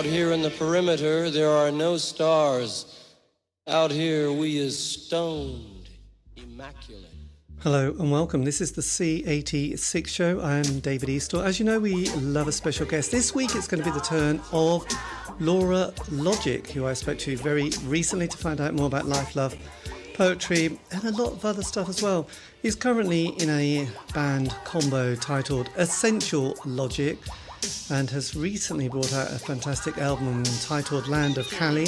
here in the perimeter, there are no stars. Out here, we is stoned, immaculate. Hello and welcome. This is the C86 show. I'm David Eastaugh. As you know, we love a special guest. This week it's going to be the turn of Lora Logic, who I spoke to very recently to find out more about life, love, poetry and a lot of other stuff as well. He's currently in a band combo titled Essential Logic and has recently brought out a fantastic album entitled Land of Cali,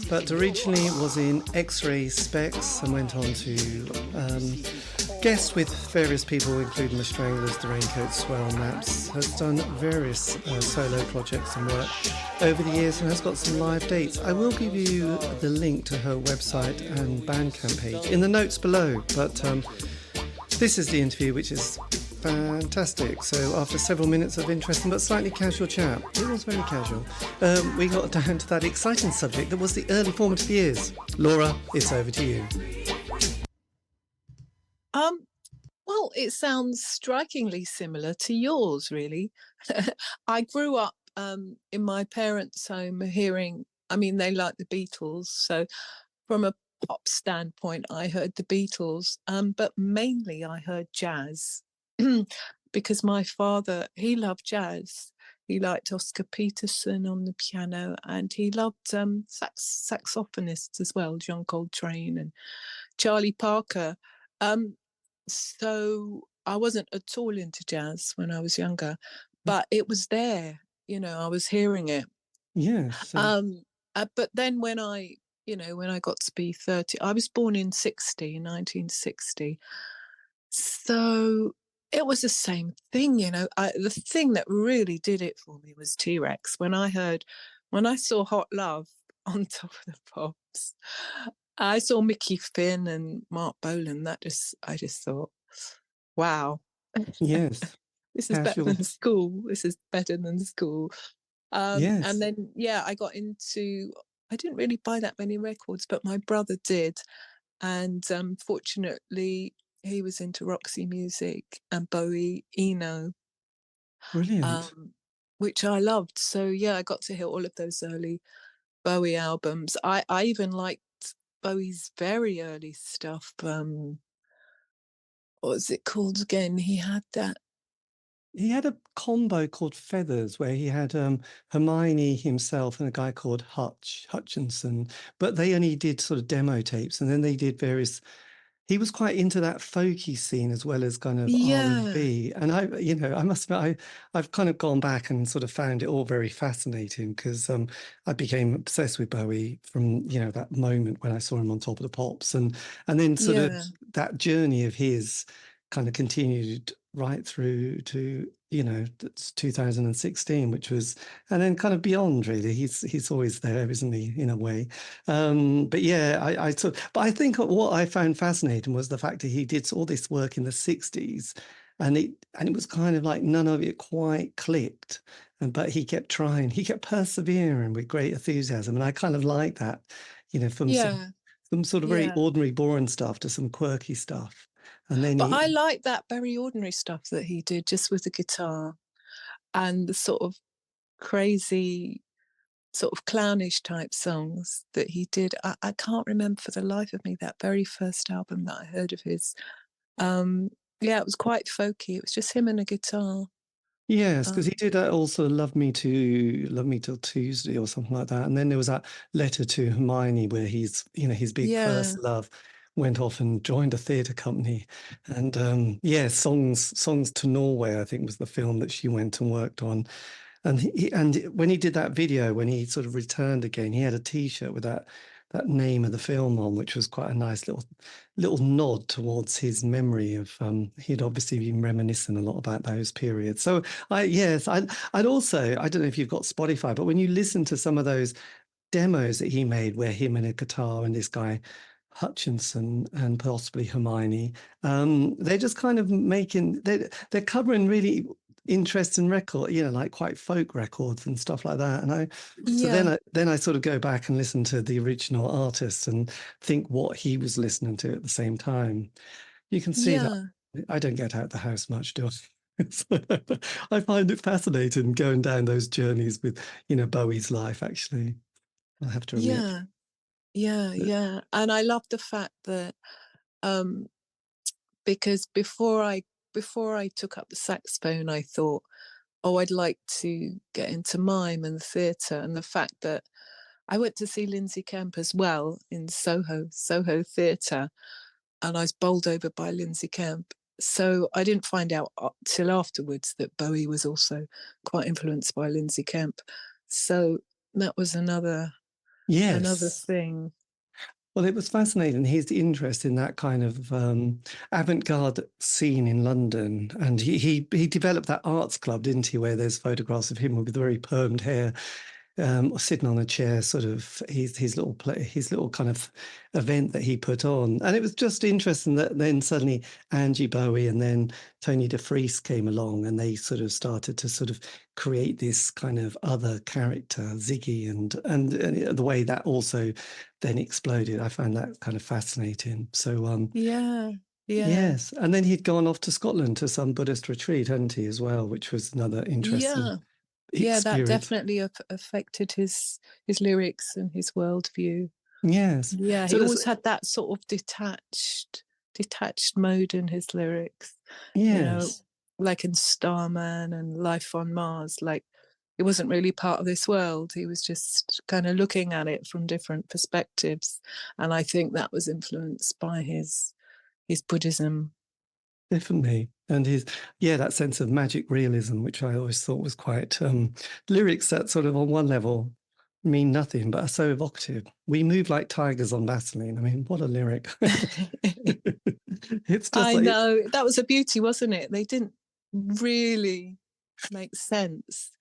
but originally was in X-Ray Spex and went on to guest with various people, including the Stranglers, the Raincoats, Swell, Maps. Has done various solo projects and work over the years and has got some live dates. I will give you the link to her website and Bandcamp page in the notes below, but this is the interview, which is fantastic. So after several minutes of interesting but slightly casual chat, it was very casual, we got down to that exciting subject that was the early formative years. Lora, it's over to you. Well, it sounds strikingly similar to yours, really. I grew up in my parents' home hearing, they liked the Beatles, so from a pop standpoint, I heard the Beatles, but mainly I heard jazz because my father, he loved jazz. He liked Oscar Peterson on the piano, and he loved saxophonists as well, John Coltrane and Charlie Parker. So I wasn't at all into jazz when I was younger, but it was there, I was hearing it. Yes. But then when I got to be 30, I was born in 1960. So it was the same thing, the thing that really did it for me was T-Rex. When I saw Hot Love on Top of the Pops, I saw Mickey Finn and Mark Bolan. I just thought, wow. Yes. This is better than school. Yes. And then, I got into, I didn't really buy that many records, but my brother did. And fortunately, he was into Roxy Music and Bowie, Eno. Brilliant. Which I loved. So, I got to hear all of those early Bowie albums. I even liked Bowie's very early stuff. What was it called again? He had a combo called Feathers where he had Hermione himself and a guy called Hutchinson, but they only did sort of demo tapes, and then they did various. He was quite into that folky scene as well as kind of R&B, and I must admit, I've kind of gone back and sort of found it all very fascinating because I became obsessed with Bowie from that moment when I saw him on Top of the Pops, and then sort of that journey of his kind of continued right through to 2016, which was, and then kind of beyond really. He's always there, isn't he, in a way? But I think what I found fascinating was the fact that he did all this work in the 60s, and it was kind of like none of it quite clicked, but he kept trying, he kept persevering with great enthusiasm, and I kind of like that, from some sort of very ordinary, boring stuff to some quirky stuff. And then I like that very ordinary stuff that he did just with the guitar and the sort of crazy, sort of clownish type songs that he did. I can't remember for the life of me that very first album that I heard of his. It was quite folky. It was just him and a guitar. Yes, because he did also Love Me Till Tuesday or something like that. And then there was that Letter to Hermione where he's, his big first love went off and joined a theatre company. And Songs to Norway, I think, was the film that she went and worked on. And when he did that video, when he sort of returned again, he had a T-shirt with that name of the film on, which was quite a nice little nod towards his memory of he'd obviously been reminiscing a lot about those periods. So I'd also, I don't know if you've got Spotify, but when you listen to some of those demos that he made where him and a guitar and this guy Hutchinson and possibly Hermione, they're just kind of they're covering really interesting record, like quite folk records and stuff like that. And then I sort of go back and listen to the original artist and think what he was listening to at the same time. You can see that I don't get out the house much, do I? So I find it fascinating going down those journeys with, Bowie's life, actually, I have to admit. Yeah, yeah. And I love the fact that um, because before I took up the saxophone, I thought, oh, I'd like to get into mime and theatre. And the fact that I went to see Lindsay Kemp as well in Soho Theatre, and I was bowled over by Lindsay Kemp. So I didn't find out till afterwards that Bowie was also quite influenced by Lindsay Kemp. So that was another Yes. thing. Well, it was fascinating, his interest in that kind of avant-garde scene in London. And he developed that arts club, didn't he, where there's photographs of him with very permed hair, sitting on a chair, sort of his little kind of event that he put on. And it was just interesting that then suddenly Angie Bowie and then Tony DeFries came along, and they sort of started to sort of create this kind of other character, Ziggy, and the way that also then exploded. I found that kind of fascinating. So Yeah. yes, and then he'd gone off to Scotland to some Buddhist retreat, hadn't he, as well, which was another interesting Yeah, that experience. definitely affected his lyrics and his worldview. Yes. Yeah, So he always had that sort of detached mode in his lyrics. yes. Like in Starman and Life on Mars. Like, he wasn't really part of this world. He was just kind of looking at it from different perspectives, and I think that was influenced by his Buddhism. Definitely. And that sense of magic realism, which I always thought was quite lyrics that sort of on one level mean nothing, but are so evocative. We move like tigers on Vaseline. I mean, what a lyric. It's just I like, know, that was a beauty, wasn't it? They didn't really make sense.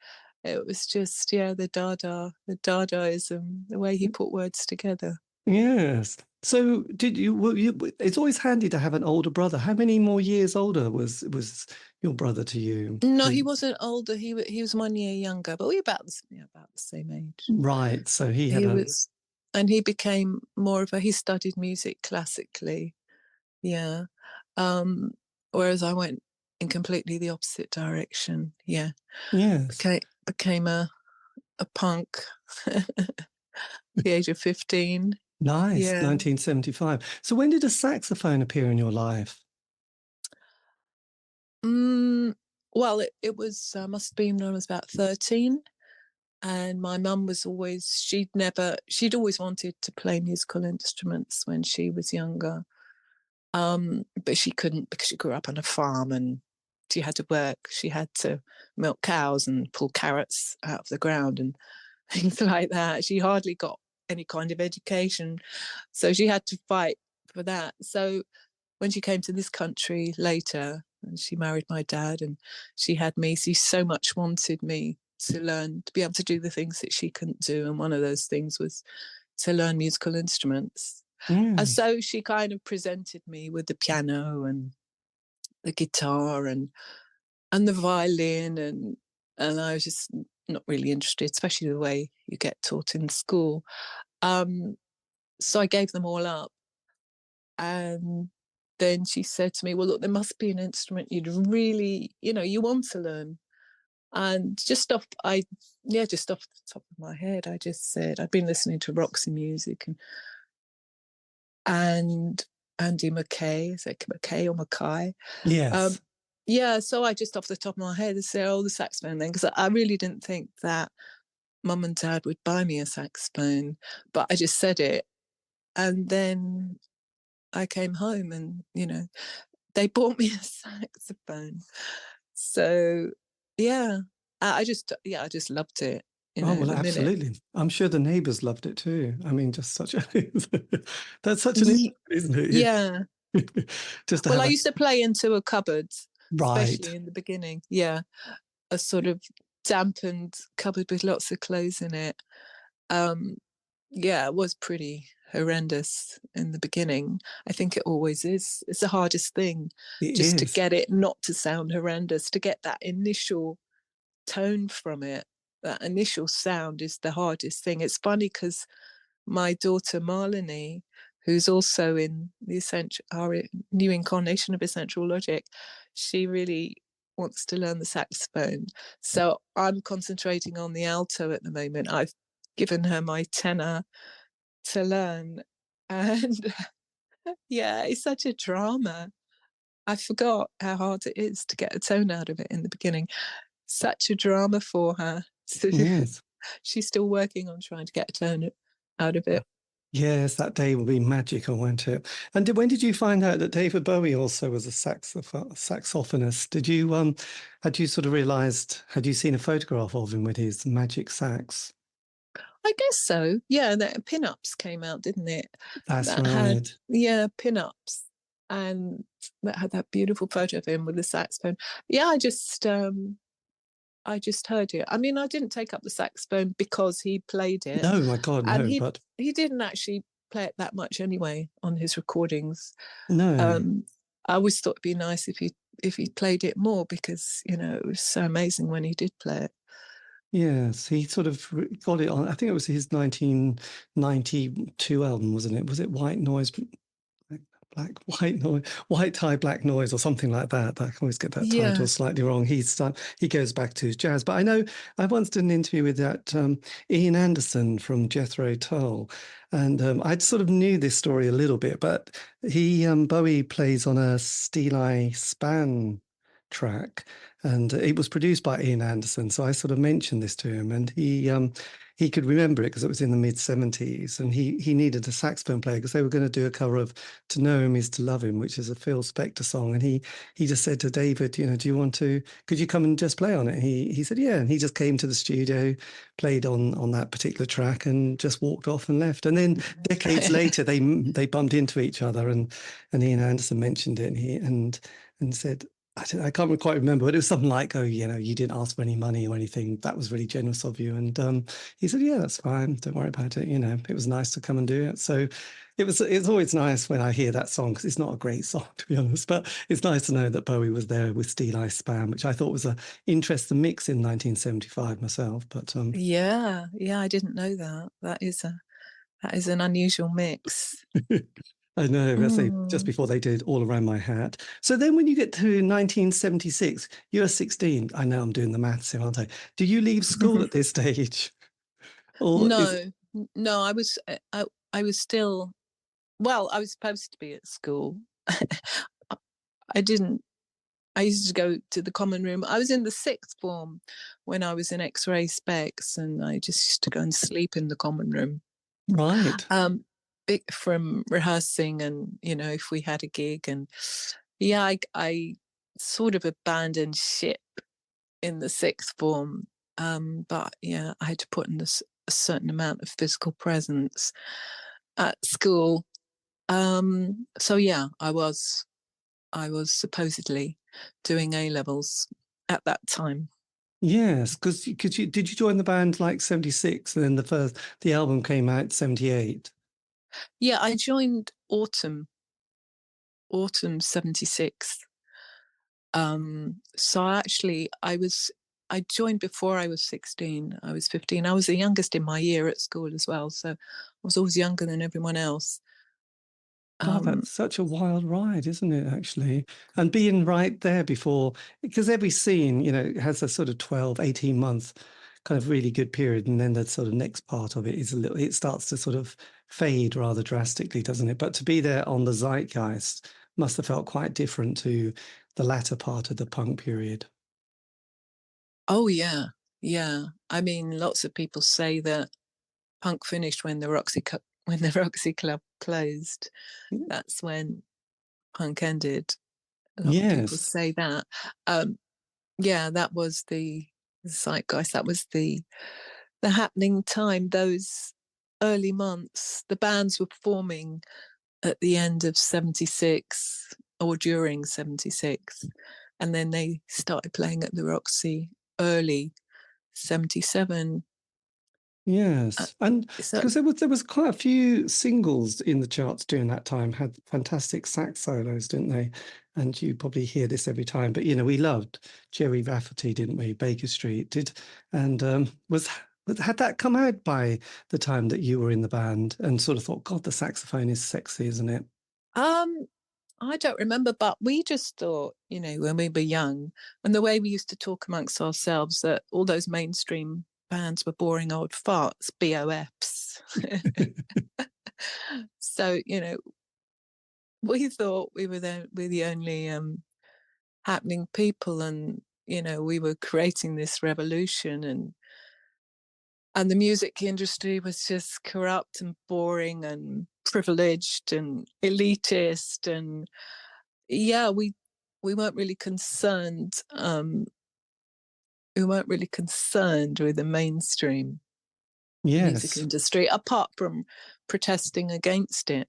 It was just, the Dadaism, the way he put words together. yes. So it's always handy to have an older brother. How many more years older was your brother to you? No, he wasn't older. He was 1 year younger, but we about the same age. Right. So he was, and he became more of he studied music classically. Yeah. Whereas I went in completely the opposite direction. Yeah. Yes. Became a punk at the age of 15. Nice. Yeah. 1975. So when did a saxophone appear in your life? Well, it was must have been when I was about 13. And my mum was always, she'd always wanted to play musical instruments when she was younger. But she couldn't, because she grew up on a farm and she had to work. She had to milk cows and pull carrots out of the ground and things like that. She hardly got any kind of education. So she had to fight for that. So when she came to this country later, and she married my dad, and she had me, she so much wanted me to learn, to be able to do the things that she couldn't do. And one of those things was to learn musical instruments. And so she kind of presented me with the piano and the guitar and the violin, and I was just not really interested, especially the way you get taught in school. So I gave them all up. And then she said to me, well, look, there must be an instrument you'd really, you want to learn. And just off the top of my head, I just said, I'd been listening to Roxy music and Andy McKay, is it McKay or Mackay? Yes. So I just off the top of my head said, the saxophone then, because I really didn't think that Mum and Dad would buy me a saxophone, but I just said it. And then I came home and, they bought me a saxophone. So, I just loved it. Oh, well, absolutely. I'm sure the neighbours loved it too. I mean, just that's such an issue, isn't it? Yeah. Just I used to play into a cupboard, right, especially in the beginning. Yeah. A sort of dampened cupboard with lots of clothes in it. It was pretty horrendous in the beginning. I think it always is. It's the hardest thing, to get it not to sound horrendous, to get that initial tone from it. That initial sound is the hardest thing. It's funny because my daughter Marlene, who's also in our new incarnation of Essential Logic, she really wants to learn the saxophone. So I'm concentrating on the alto at the moment. I've given her my tenor to learn. And yeah, it's such a drama. I forgot how hard it is to get a tone out of it in the beginning. Such a drama for her. Yes. She's still working on trying to get a tone out of it. Yes, that day will be magical, won't it? And when did you find out that David Bowie also was a saxophonist? Did you had you sort of realised? Had you seen a photograph of him with his magic sax? I guess so. Yeah, the pin-ups came out, didn't it? That's That right. had pin-ups, and that had that beautiful photo of him with the saxophone. Yeah, I just heard it. I mean, I didn't take up the saxophone because he played it. No, my God, And no. But he didn't actually play it that much anyway on his recordings. no. I always thought it'd be nice if he played it more, because it was so amazing when he did play it. Yes, he sort of got it on. I think it was his 1992 album, wasn't it? Was it White Noise? White Tie Black Noise, or something like that. I always get that Yeah. title slightly wrong. He goes back to his jazz. But I know I once did an interview with that Ian Anderson from Jethro Tull, and I sort of knew this story a little bit. But Bowie plays on a Steely Span track, and it was produced by Ian Anderson. So I sort of mentioned this to him, and he could remember it because it was in the mid-70s, and he needed a saxophone player because they were going to do a cover of "To Know Him Is to Love Him," which is a Phil Spector song. And he just said to David, do you want to? Could you come and just play on it? And he said, yeah. And he just came to the studio, played on that particular track, and just walked off and left. And then decades later, they bumped into each other, and Ian Anderson mentioned it, and said, I can't quite remember, but it was something like, "Oh, you didn't ask for any money or anything. That was really generous of you." And he said, "Yeah, that's fine. Don't worry about it. It was nice to come and do it." So it's always nice when I hear that song, because it's not a great song, to be honest, but it's nice to know that Bowie was there with Steely Span, which I thought was an interesting mix in 1975 myself. But yeah, I didn't know that. That is an unusual mix. I know, let's say just before they did All Around My Hat. So then when you get to 1976, you're 16. I know I'm doing the maths here, aren't I? Do you leave school at this stage? Or No, I was still, well, I was supposed to be at school. I didn't. I used to go to the common room. I was in the sixth form when I was in X-Ray Spex, and I just used to go and sleep in the common room. Right. From rehearsing, and if we had a gig, and yeah, I sort of abandoned ship in the sixth form, but yeah, I had to put in a certain amount of physical presence at school. So yeah, I was supposedly doing A levels at that time. Yes, because did you join the band like 76, and then the album came out 78? Yeah, I joined autumn 76. So actually I joined before I was 16. I was 15. I was the youngest in my year at school as well, so I was always younger than everyone else. God, that's such a wild ride, isn't it, actually? And being right there before, because every scene, has a sort of 12, 18-month kind of really good period. And then the sort of next part of it is it starts to sort of fade rather drastically, doesn't it? But to be there on the zeitgeist must have felt quite different to the latter part of the punk period. Oh, yeah. Yeah. I mean, lots of people say that punk finished when the Roxy Club closed. That's when punk ended. A lot of people say that. Yeah, that was the zeitgeist. That was the happening time. Those early months, the bands were forming at the end of 76 or during 76, and then they started playing at the Roxy early 77. Yes, and because there was quite a few singles in the charts during that time, had fantastic sax solos, didn't they? And you probably hear this every time, but we loved Jerry Rafferty, didn't we? Baker Street and had that come out by the time that you were in the band, and sort of thought, God, the saxophone is sexy, isn't it? I don't remember, but we just thought, when we were young, and the way we used to talk amongst ourselves, that all those mainstream bands were boring old farts, BOFs. So, we thought we were the only happening people, and we were creating this revolution, and the music industry was just corrupt and boring and privileged and elitist, and yeah, we weren't really concerned. We weren't really concerned with the mainstream music Yes. industry, apart from protesting against it.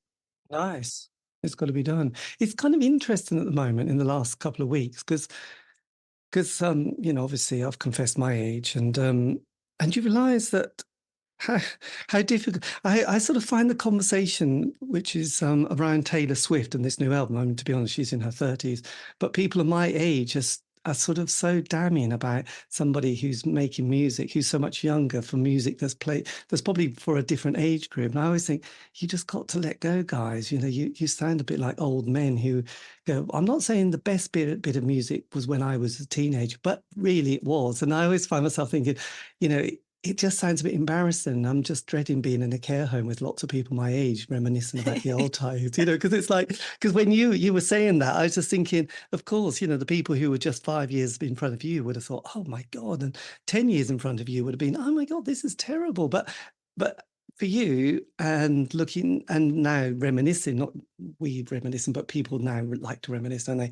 Nice. It's got to be done. It's kind of interesting at the moment in the last couple of weeks because obviously I've confessed my age, and you realise that how difficult. I sort of find the conversation, which is around Taylor Swift and this new album. I mean, to be honest, she's in her 30s, but people of my age are sort of so damning about somebody who's making music, who's so much younger, for music that's probably for a different age group. And I always think, you just got to let go, guys. You sound a bit like old men who go, I'm not saying the best bit of music was when I was a teenager, but really it was. And I always find myself thinking, it just sounds a bit embarrassing. I'm just dreading being in a care home with lots of people my age, reminiscing about the old times, because it's like, because when you were saying that, I was just thinking, of course, the people who were just 5 years in front of you would have thought, oh my God, and 10 years in front of you would have been, oh my God, this is terrible. But for you, and looking and now reminiscing, not we reminiscing, but people now like to reminisce, don't they?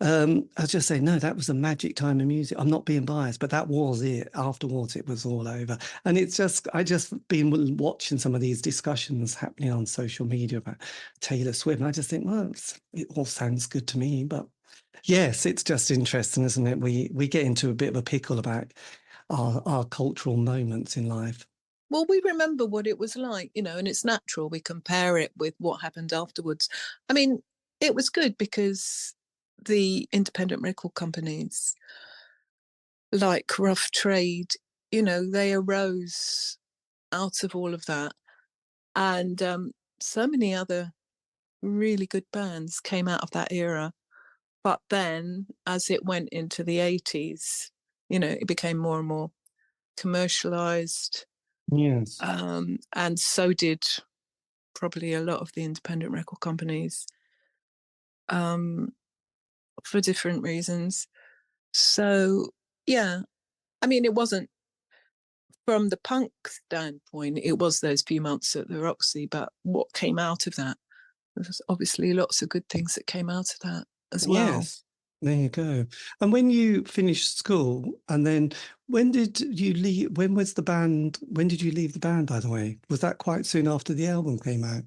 I was just saying, no, that was a magic time in music. I'm not being biased, but that was it. Afterwards, it was all over. And I just been watching some of these discussions happening on social media about Taylor Swift. And I just think, well, it all sounds good to me. But yes, it's just interesting, isn't it? We get into a bit of a pickle about our cultural moments in life. Well, we remember what it was like, and it's natural. We compare it with what happened afterwards. I mean, it was good because the independent record companies, like Rough Trade, they arose out of all of that. And so many other really good bands came out of that era. But then as it went into the 80s, it became more and more commercialized. Yes. And so did probably a lot of the independent record companies, for different reasons. So, yeah, I mean, it wasn't, from the punk standpoint, it was those few months at the Roxy, but what came out of that? There was obviously lots of good things that came out of that as well. Yes. There you go. And when you finished school, and then when did you leave? When was the band? When did you leave the band, by the way? Was that quite soon after the album came out?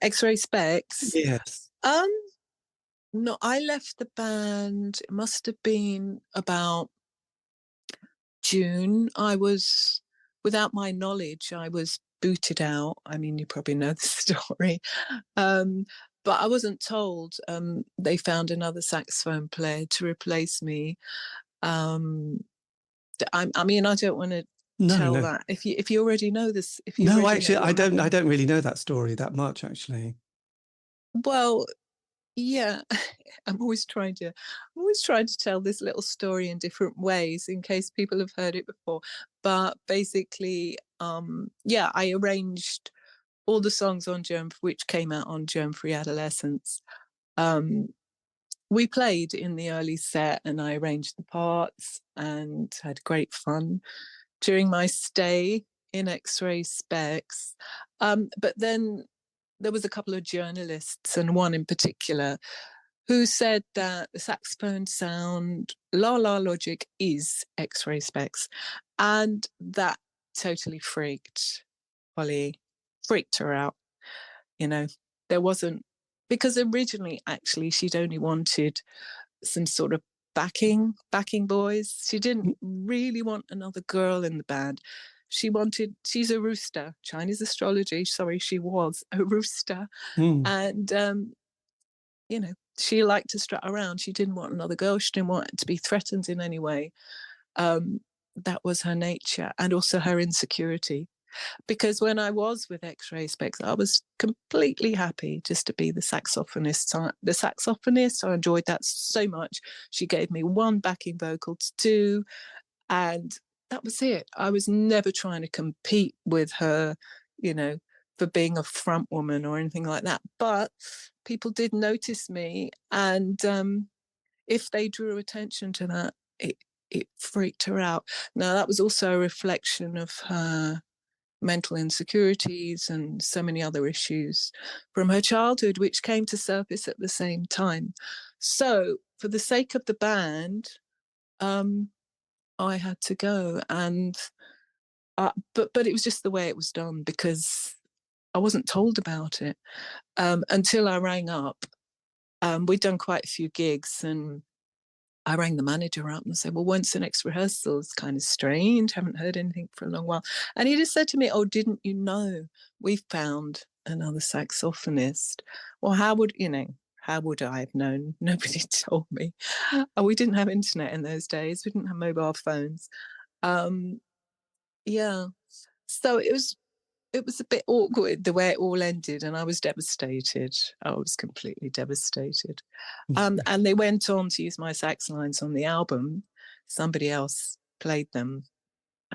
X-Ray Spex. Yes. No, I left the band, it must have been about June. Without my knowledge, I was booted out. I mean, you probably know the story. But I wasn't told. They found another saxophone player to replace me. I mean, I don't want to tell that. If you already know this, no, actually, I don't really know that story that much, actually. Well, yeah, I'm always trying to tell this little story in different ways in case people have heard it before. But basically, I arranged all the songs on Germ, which came out on Germ-Free Adolescence. We played in the early set, and I arranged the parts and had great fun during my stay in X-Ray Spex. But then there was a couple of journalists, and one in particular, who said that the saxophone sound, Lora Logic, is X-Ray Spex. And that totally freaked Holly, freaked her out. There wasn't, because originally, actually, she'd only wanted some sort of backing boys. She didn't really want another girl in the band. She's a rooster, Chinese astrology. Sorry, she was a rooster. And, she liked to strut around. She didn't want another girl. She didn't want to be threatened in any way. That was her nature, and also her insecurity. because when I was with X-Ray Spex, I was completely happy just to be the saxophonist. I enjoyed that so much. She gave me one backing vocal to do, and that was it. I was never trying to compete with her, you know, for being a front woman or anything like that. But people did notice me, and if they drew attention to that, it freaked her out. Now, that was also a reflection of her mental insecurities and so many other issues from her childhood, which came to surface at the same time. So for the sake of the band, I had to go. And but it was just the way it was done, because I wasn't told about it until I rang up. We'd done quite a few gigs, and I rang the manager up and said, well, when's the next rehearsal? It's kind of strange. Haven't heard anything for a long while. And he just said to me, oh, didn't you know we've found another saxophonist? Well, how would I have known? Nobody told me. We didn't have internet in those days. We didn't have mobile phones. Yeah. So it was a bit awkward the way it all ended, and I was devastated. I was completely devastated. And they went on to use my sax lines on the album. Somebody else played them.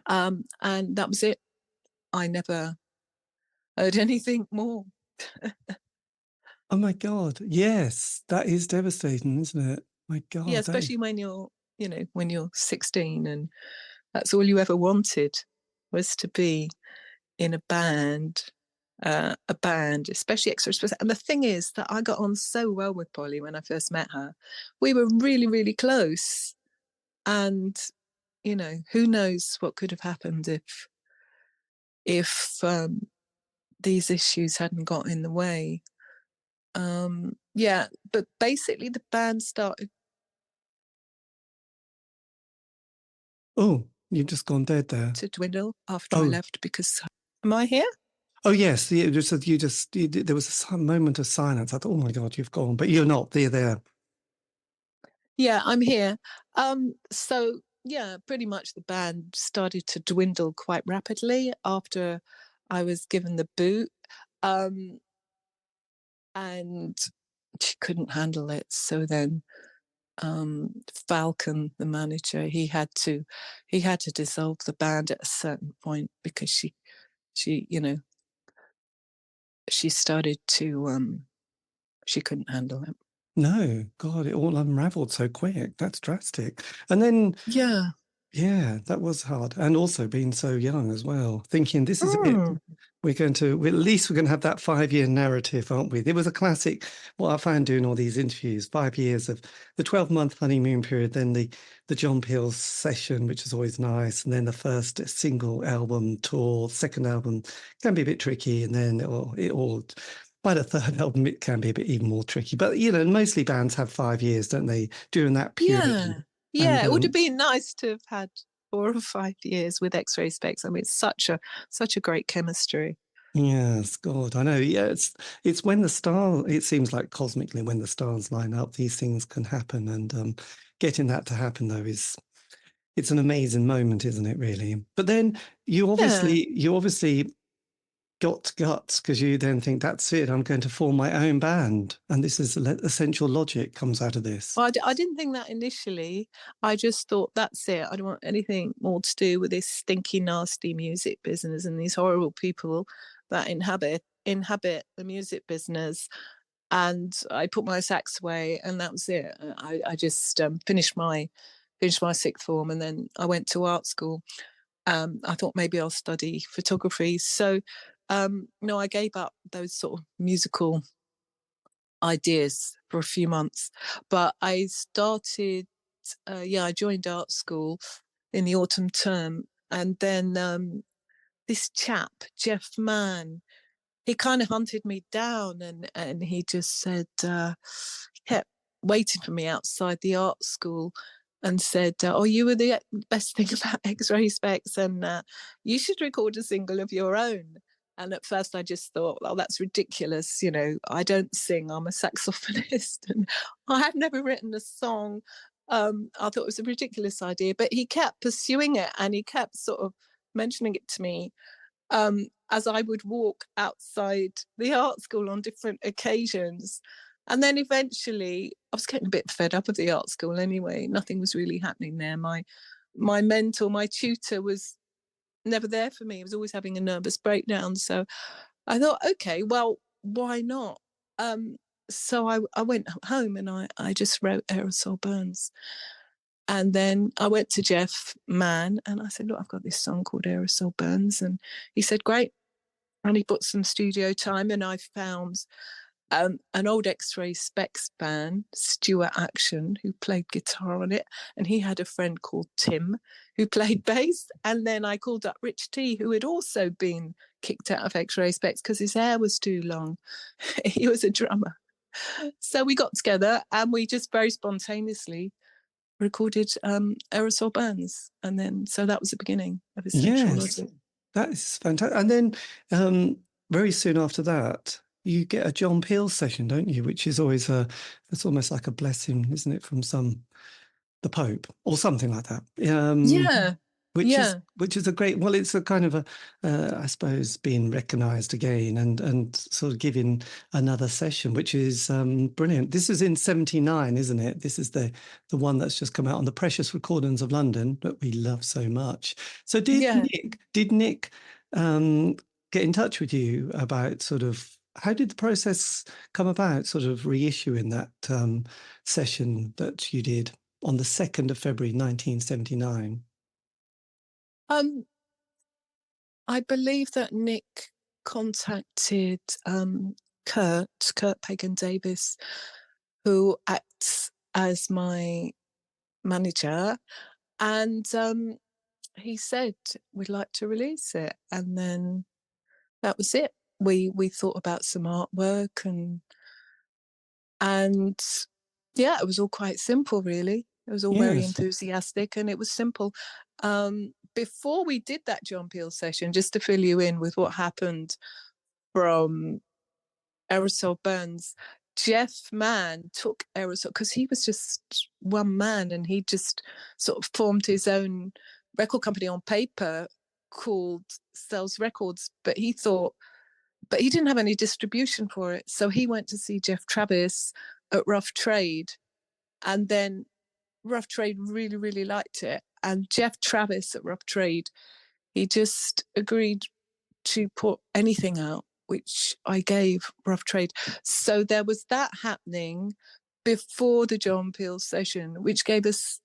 And that was it. I never heard anything more. Oh my God. Yes, that is devastating, isn't it? My God. Yeah, especially when you're 16 and that's all you ever wanted was to be in a band, especially X-Ray Spex. And the thing is that I got on so well with Polly when I first met her. We were really, really close. And, who knows what could have happened if these issues hadn't got in the way. Yeah, but basically the band started. Oh, you've just gone dead there. To dwindle after I left, because am I here? Oh yes, there was a moment of silence. I thought, oh my God, you've gone, but you're not. You're there. Yeah, I'm here. So yeah, pretty much the band started to dwindle quite rapidly after I was given the boot, and she couldn't handle it. So then Falcon, the manager, he had to dissolve the band at a certain point, because she started to she couldn't handle it. No, God, it all unraveled so quick. That's drastic. And then yeah, that was hard. And also being so young as well, thinking this is it. At least we're going to have that 5-year narrative, aren't we? There was a classic, what I found doing all these interviews, 5 years of the 12-month honeymoon period, then the John Peel session, which is always nice, and then the first single album tour, second album can be a bit tricky, and then by the third album, it can be a bit even more tricky. But, mostly bands have 5 years, don't they, during that period? Yeah, and, it would have been nice to have had 4 or 5 years with X-Ray Spex. I mean, it's such a great chemistry. Yes, God, I know. Yeah, it's when it seems like cosmically, when the stars line up, these things can happen. And getting that to happen, though, it's an amazing moment, isn't it, really? But then you obviously got guts, because you then think, that's it, I'm going to form my own band, and this is Essential Logic comes out of this. Well, I didn't think that initially. I just thought, that's it, I don't want anything more to do with this stinky, nasty music business and these horrible people that inhabit the music business. And I put my sax away, and that was it. I just finished my sixth form, and then I went to art school. I thought maybe I'll study photography. So no, I gave up those sort of musical ideas for a few months. But I started, I joined art school in the autumn term. And then this chap, Jeff Mann, he kind of hunted me down, and he just said, he kept waiting for me outside the art school and said, oh, you were the best thing about X-Ray Spex, and you should record a single of your own. And at first I just thought, well, that's ridiculous. I don't sing, I'm a saxophonist. And I had never written a song. I thought it was a ridiculous idea, but he kept pursuing it, and he kept sort of mentioning it to me. as I would walk outside the art school on different occasions. And then eventually I was getting a bit fed up of the art school anyway. Nothing was really happening there. My mentor, my tutor, was never there for me. He was always having a nervous breakdown. So I thought, okay, well, why not? So I went home and I just wrote Aerosol Burns. And then I went to Jeff Mann and I said, look, I've got this song called Aerosol Burns. And he said, great. And he put some studio time, and I found an old X-Ray Spex band, Stuart Action, who played guitar on it. And he had a friend called Tim who played bass. And then I called up Rich T, who had also been kicked out of X-Ray Spex because his hair was too long. He was a drummer. So we got together and we just very spontaneously recorded Aerosol Burns. And then, so that was the beginning of Essential Logic. That is fantastic. And then very soon after that, you get a John Peel session, don't you? Which is always it's almost like a blessing, isn't it, from the Pope or something like that. Which is a great. Well, it's a kind of I suppose, being recognised again and sort of giving another session, which is brilliant. This is in '79, isn't it? This is the one that's just come out on the Precious Recordings of London that we love so much. So did Nick get in touch with you about sort of, how did the process come about, sort of reissuing that session that you did on the 2nd of February 1979? I believe that Nick contacted Kurt Pagan Davis, who acts as my manager, and he said, we'd like to release it. And then that was it. We thought about some artwork and yeah, it was all quite simple, really. It was all very enthusiastic and it was simple. Before we did that John Peel session, just to fill you in with what happened from Aerosol Burns, Jeff Mann took Aerosol, because he was just one man and he just sort of formed his own record company on paper called Sells Records, but he didn't have any distribution for it. So he went to see Jeff Travis at Rough Trade, and then Rough Trade really, really liked it. And Jeff Travis at Rough Trade, he just agreed to put anything out, which I gave Rough Trade. So there was that happening before the John Peel session, which gave us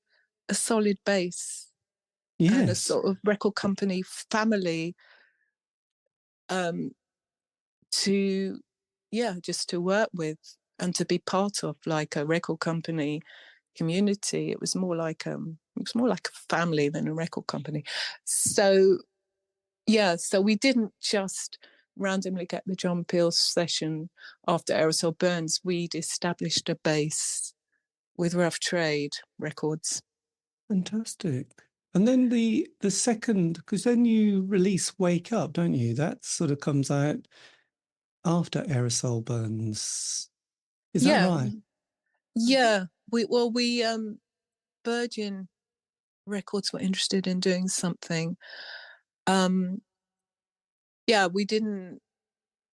a solid base and a sort of record company family just to work with and to be part of, like a record company community. It was more like a family than a record company. So so we didn't just randomly get the John Peel session after Aerosol Burns. We'd established a base with Rough Trade Records. Fantastic. And then the second, because then you release Wake Up, don't you? That sort of comes out after Aerosol Burns. Is that right? Yeah. We Virgin Records were interested in doing something. We didn't.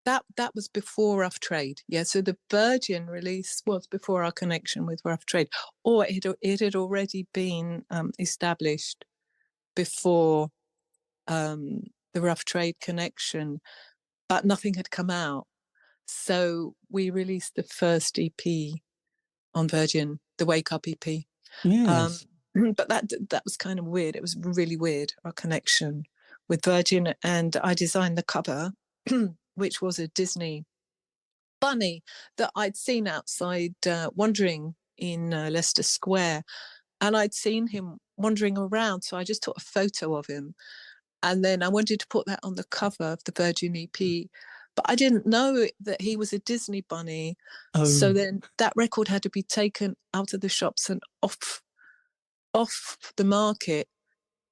That was before Rough Trade. Yeah, so the Virgin release was before our connection with Rough Trade, or it had already been established before the Rough Trade connection, but nothing had come out. So we released the first EP on Virgin, the Wake Up EP. Yes. But that was kind of weird. It was really weird, our connection with Virgin. And I designed the cover, which was a Disney bunny that I'd seen outside wandering in Leicester Square. And I'd seen him wandering around. So I just took a photo of him. And then I wanted to put that on the cover of the Virgin EP. But I didn't know that he was a Disney bunny. Oh. So then that record had to be taken out of the shops and off the market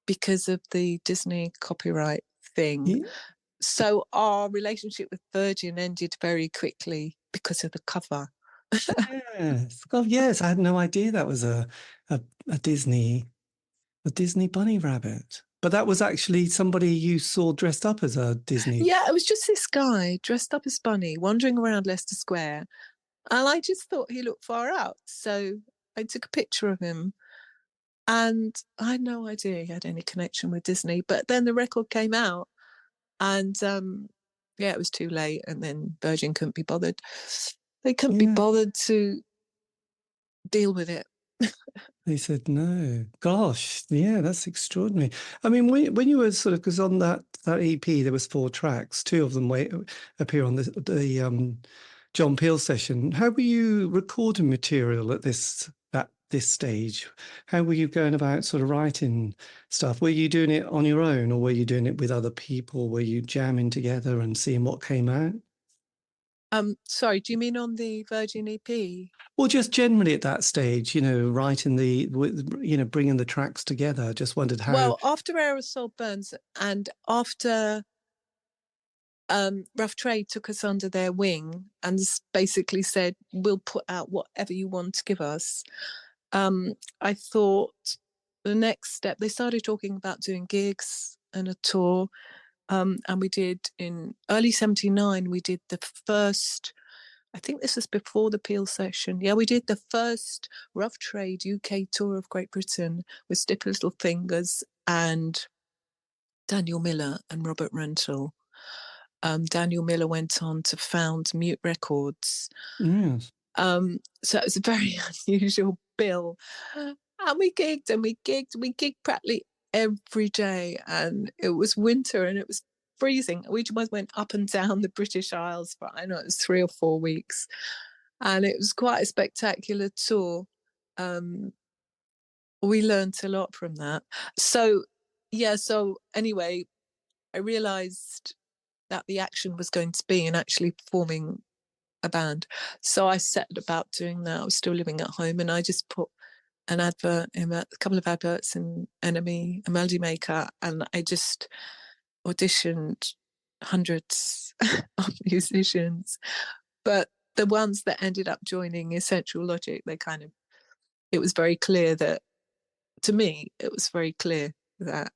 because of the Disney copyright thing. Yeah. So our relationship with Virgin ended very quickly because of the cover. Yes. God, yes. I had no idea that was a Disney bunny rabbit. But that was actually somebody you saw dressed up as a Disney. Yeah, it was just this guy dressed up as Bunny wandering around Leicester Square. And I just thought he looked far out. So I took a picture of him. And I had no idea he had any connection with Disney. But then the record came out. And yeah, it was too late. And then Virgin couldn't be bothered. They couldn't be bothered to deal with it. They said no. Gosh, yeah, that's extraordinary. I mean, when you were sort of, because on that EP there was 4 tracks, 2 of them appear on the John Peel session. How were you recording material at this stage? How were you going about sort of writing stuff? Were you doing it on your own, or were you doing it with other people? Were you jamming together and seeing what came out? Sorry, do you mean on the Virgin EP? Well, just generally at that stage, writing bringing the tracks together. I just wondered how. Well, after Aerosol Burns and after Rough Trade took us under their wing and basically said, we'll put out whatever you want to give us. I thought the next step, they started talking about doing gigs and a tour. And we did in early 79, we did the first, I think this was before the Peel session. Yeah, we did the first Rough Trade UK tour of Great Britain with Stiff Little Fingers and Daniel Miller and Robert Rental. Daniel Miller went on to found Mute Records. Yes. So it was a very unusual bill. And we gigged and we gigged practically every day. And it was winter and it was freezing. We just went up and down the British Isles for, I know it was 3 or 4 weeks. And it was quite a spectacular tour. We learned a lot from that. So anyway, I realised that the action was going to be in actually forming a band. So I set about doing that. I was still living at home and I just put an advert in a couple of adverts in Enemy, a Melody Maker, and I just auditioned hundreds of musicians. But the ones that ended up joining Essential Logic, it was very clear that, to me, it was very clear that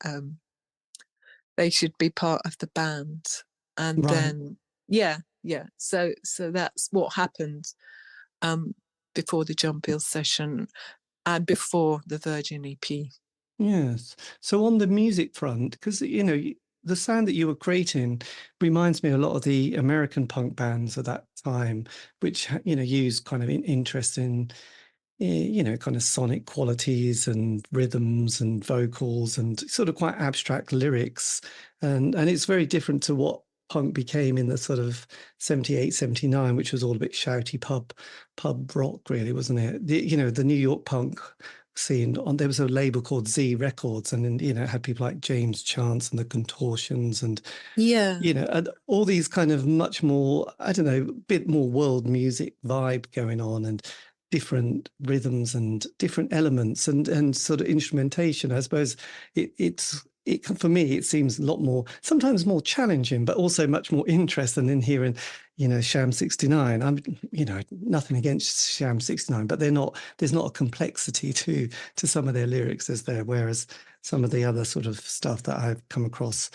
they should be part of the band. And then, so that's what happened before the John Peel session and before the Virgin EP. Yes. So on the music front, because, the sound that you were creating reminds me a lot of the American punk bands of that time, which, used kind of interesting, kind of sonic qualities and rhythms and vocals and sort of quite abstract lyrics. And it's very different to what punk became in the sort of 78, 79, which was all a bit shouty pub rock, really, wasn't it? The New York punk scene, there was a label called Z Records, and then, it had people like James Chance and the Contortions and, and all these kind of much more, I don't know, bit more world music vibe going on, and different rhythms and different elements and sort of instrumentation. I suppose for me, it seems a lot more, sometimes more challenging, but also much more interesting than hearing, Sham 69. I'm, nothing against Sham 69, but there's not a complexity to some of their lyrics as there, whereas some of the other sort of stuff that I've come across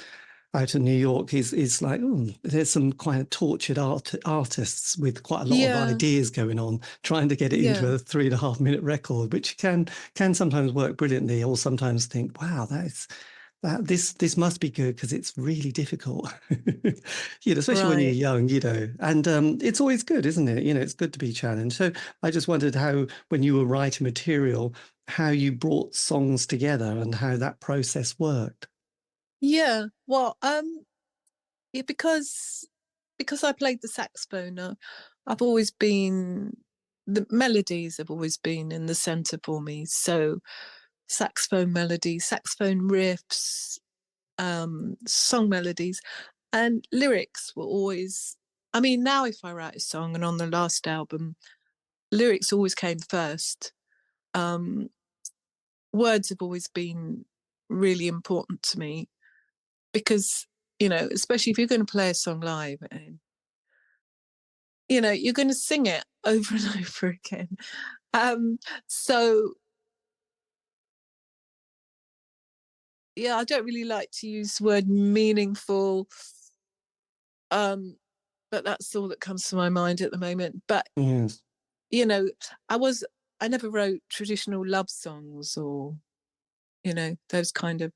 out of New York is like, there's some kind of tortured artists with quite a lot of ideas going on, trying to get it into a 3.5 minute record, which can sometimes work brilliantly, or sometimes think, wow, this must be good because it's really difficult, especially when you're young, and it's always good, isn't it? It's good to be challenged. So I just wondered how, when you were writing material, how you brought songs together and how that process worked. Yeah, well, because I played the saxophone, I've always been, the melodies have always been in the center for me. So saxophone melodies, saxophone riffs, song melodies, and lyrics were always, I mean, now if I write a song, and on the last album, lyrics always came first. Words have always been really important to me because, especially if you're going to play a song live, and, you're going to sing it over and over again. So I don't really like to use the word meaningful, but that's all that comes to my mind at the moment. But Yes. you know, I never wrote traditional love songs or those kind of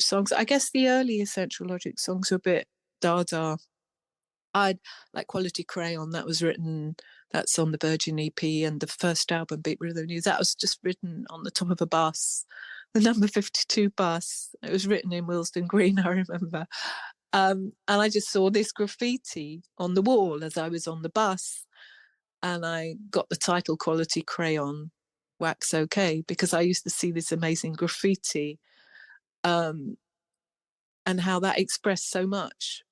songs. I guess the early Essential Logic songs are a bit dada. I'd like Quality Crayon, that's on the Virgin EP, and the first album, Beat Rhythm News, that was just written on the top of a bus, the number 52 bus. It was written in Willesden Green, I remember. And I just saw this graffiti on the wall as I was on the bus, and I got the title Quality Crayon, Wax OK, because I used to see this amazing graffiti, and how that expressed so much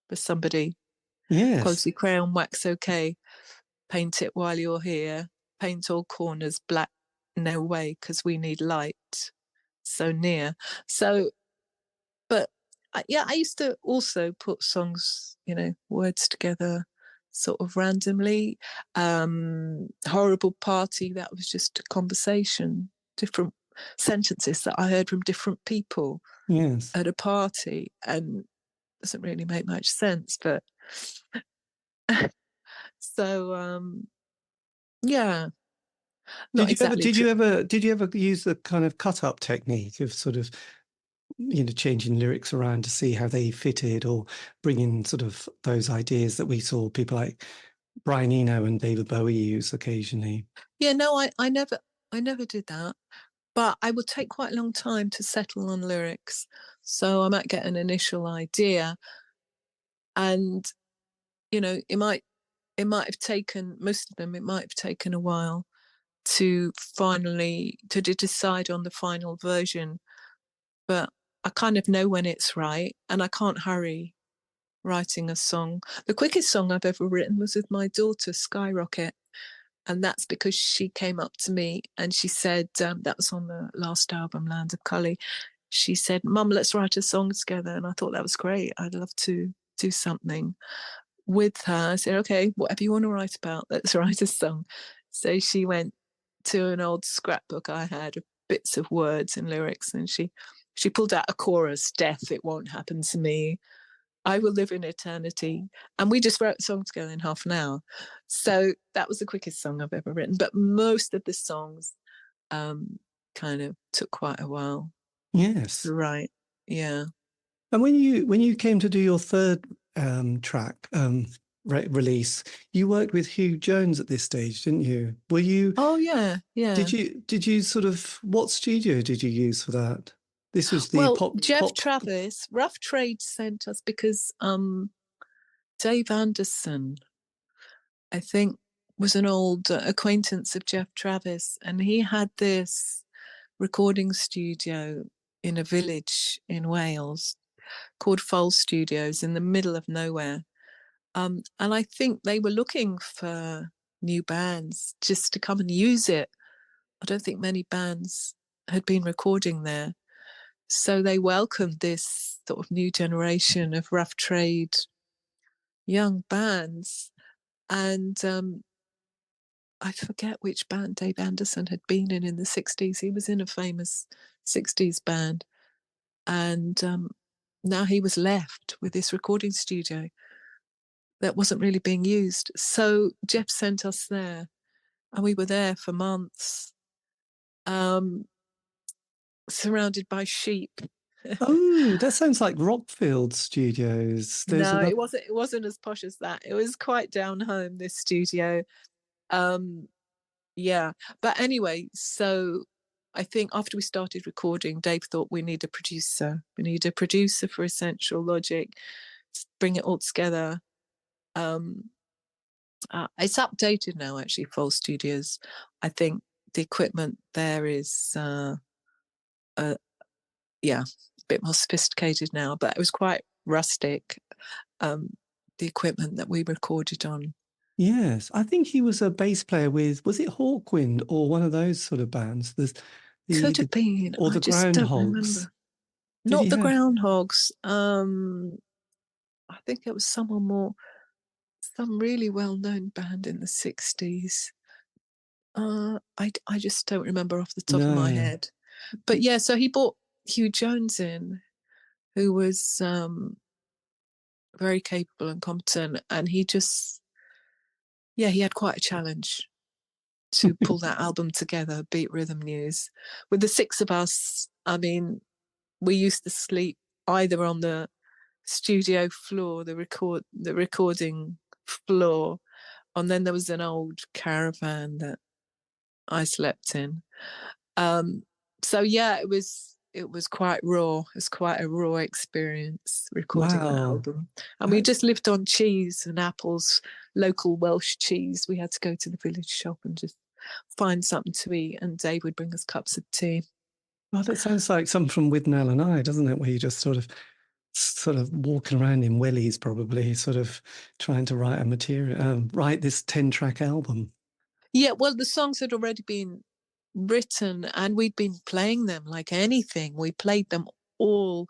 for somebody. Yes. Quality Crayon, Wax OK, paint it while you're here, paint all corners black, no way, because we need light so near. So, but I used to also put songs, words together sort of randomly. Horrible Party, that was just a conversation, different sentences that I heard from different people Yes. at a party, and doesn't really make much sense, but so yeah, not exactly. Did you ever use the kind of cut up technique of sort of changing lyrics around to see how they fitted, or bringing sort of those ideas that we saw people like Brian Eno and David Bowie use occasionally? Yeah, no, I never did that, but I would take quite a long time to settle on lyrics. So I might get an initial idea, and it might have taken, most of them, it might have taken a while to finally to decide on the final version. But I kind of know when it's right, and I can't hurry writing a song. The quickest song I've ever written was with my daughter, Skyrocket. And that's because she came up to me and she said, that was on the last album, Land of Cully. She said, Mum, let's write a song together. And I thought that was great. I'd love to do something with her. I said, okay, whatever you want to write about, let's write a song. So she went to an old scrapbook I had of bits of words and lyrics, and she pulled out a chorus: Death, it won't happen to me, I will live in eternity. And we just wrote a song together in half an hour. So that was the quickest song I've ever written. But most of the songs kind of took quite a while Yes. to write. Yeah. And when you came to do your third track release, you worked with Hugh Jones at this stage, didn't you? Were you? Oh yeah, yeah. Did you sort of, what studio did you use for that? This was the Jeff Travis, Rough Trade sent us, because Dave Anderson, I think, was an old acquaintance of Jeff Travis, and he had this recording studio in a village in Wales called Foal Studios in the middle of nowhere. And I think they were looking for new bands just to come and use it. I don't think many bands had been recording there. So they welcomed this sort of new generation of rough trade young bands. And I forget which band Dave Anderson had been in the 60s. He was in a famous 60s band. And now he was left with this recording studio that wasn't really being used. So Jeff sent us there, and we were there for months, surrounded by sheep. Oh, that sounds like Rockfield Studios. No, it wasn't as posh as that. It was quite down home, this studio. Yeah. But anyway, so I think after we started recording, Dave thought we need a producer. We need a producer for Essential Logic to bring it all together. It's updated now, actually, Foal Studios. I think the equipment there is, a bit more sophisticated now, but it was quite rustic, the equipment that we recorded on. Yes, I think he was a bass player with, was it Hawkwind or one of those sort of bands? Could have been. Or the Groundhogs. Not the Groundhogs. I think it was some really well-known band in the 60s. I just don't remember off the top of my head. But yeah, so he bought Hugh Jones in, who was very capable and competent, and he had quite a challenge to pull that album together, Beat Rhythm News. With the six of us, I mean, we used to sleep either on the studio floor, the recording floor, and then there was an old caravan that I slept in. So yeah, it was quite raw. It was quite a raw experience recording that album. And we just lived on cheese and apples, local Welsh cheese. We had to go to the village shop and just find something to eat, and Dave would bring us cups of tea. Well, that sounds like something from Widnell and I, doesn't it? Where you just sort of walking around in wellies, probably, sort of trying to write this 10-track album. Yeah, well, the songs had already been written and we'd been playing them like anything. We played them all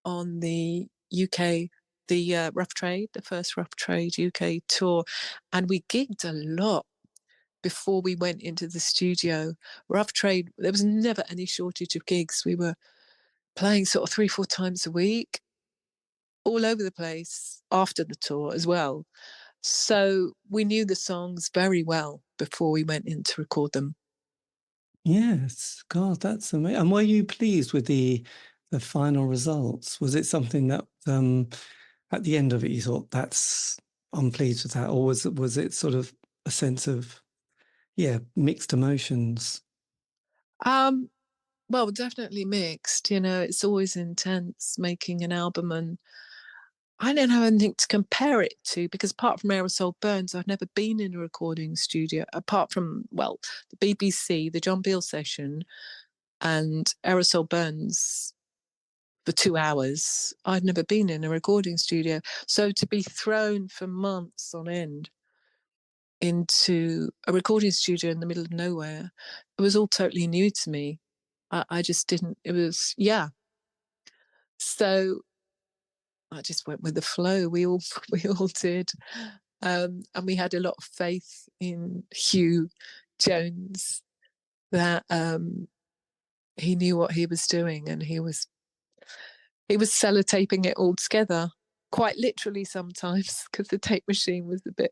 on the UK, the Rough Trade, the first Rough Trade UK tour, and we gigged a lot before we went into the studio. Rough Trade, there was never any shortage of gigs. We were playing sort of 3-4 times a week, all over the place after the tour as well. So we knew the songs very well before we went in to record them. Yes, God, that's amazing. And were you pleased with the final results? Was it something that at the end of it you thought, I'm pleased with that, or was it sort of a sense of mixed emotions? Well, definitely mixed. You know, it's always intense making an album, and I don't have anything to compare it to because apart from Aerosol Burns, I've never been in a recording studio apart from, well, the BBC, the John Beale session, and Aerosol Burns for 2 hours. I'd never been in a recording studio. So to be thrown for months on end into a recording studio in the middle of nowhere, it was all totally new to me. I just didn't, it was, So I just went with the flow. We all did. And we had a lot of faith in Hugh Jones that he knew what he was doing, and he was sellotaping it all together, quite literally sometimes, because the tape machine was a bit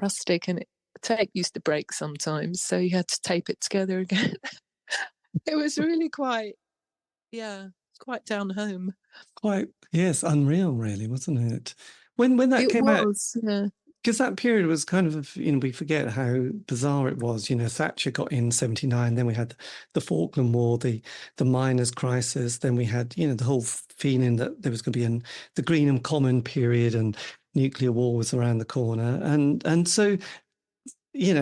rustic and the tape used to break sometimes, so you had to tape it together again. It was really quite down home. Quite, yes, unreal, really, wasn't it? When that it came was, out, because that period was kind of, we forget how bizarre it was. Thatcher got in 79, then we had the Falkland War, the miners' crisis, then we had, the whole feeling that there was going to be the Greenham Common period and nuclear war was around the corner. And so,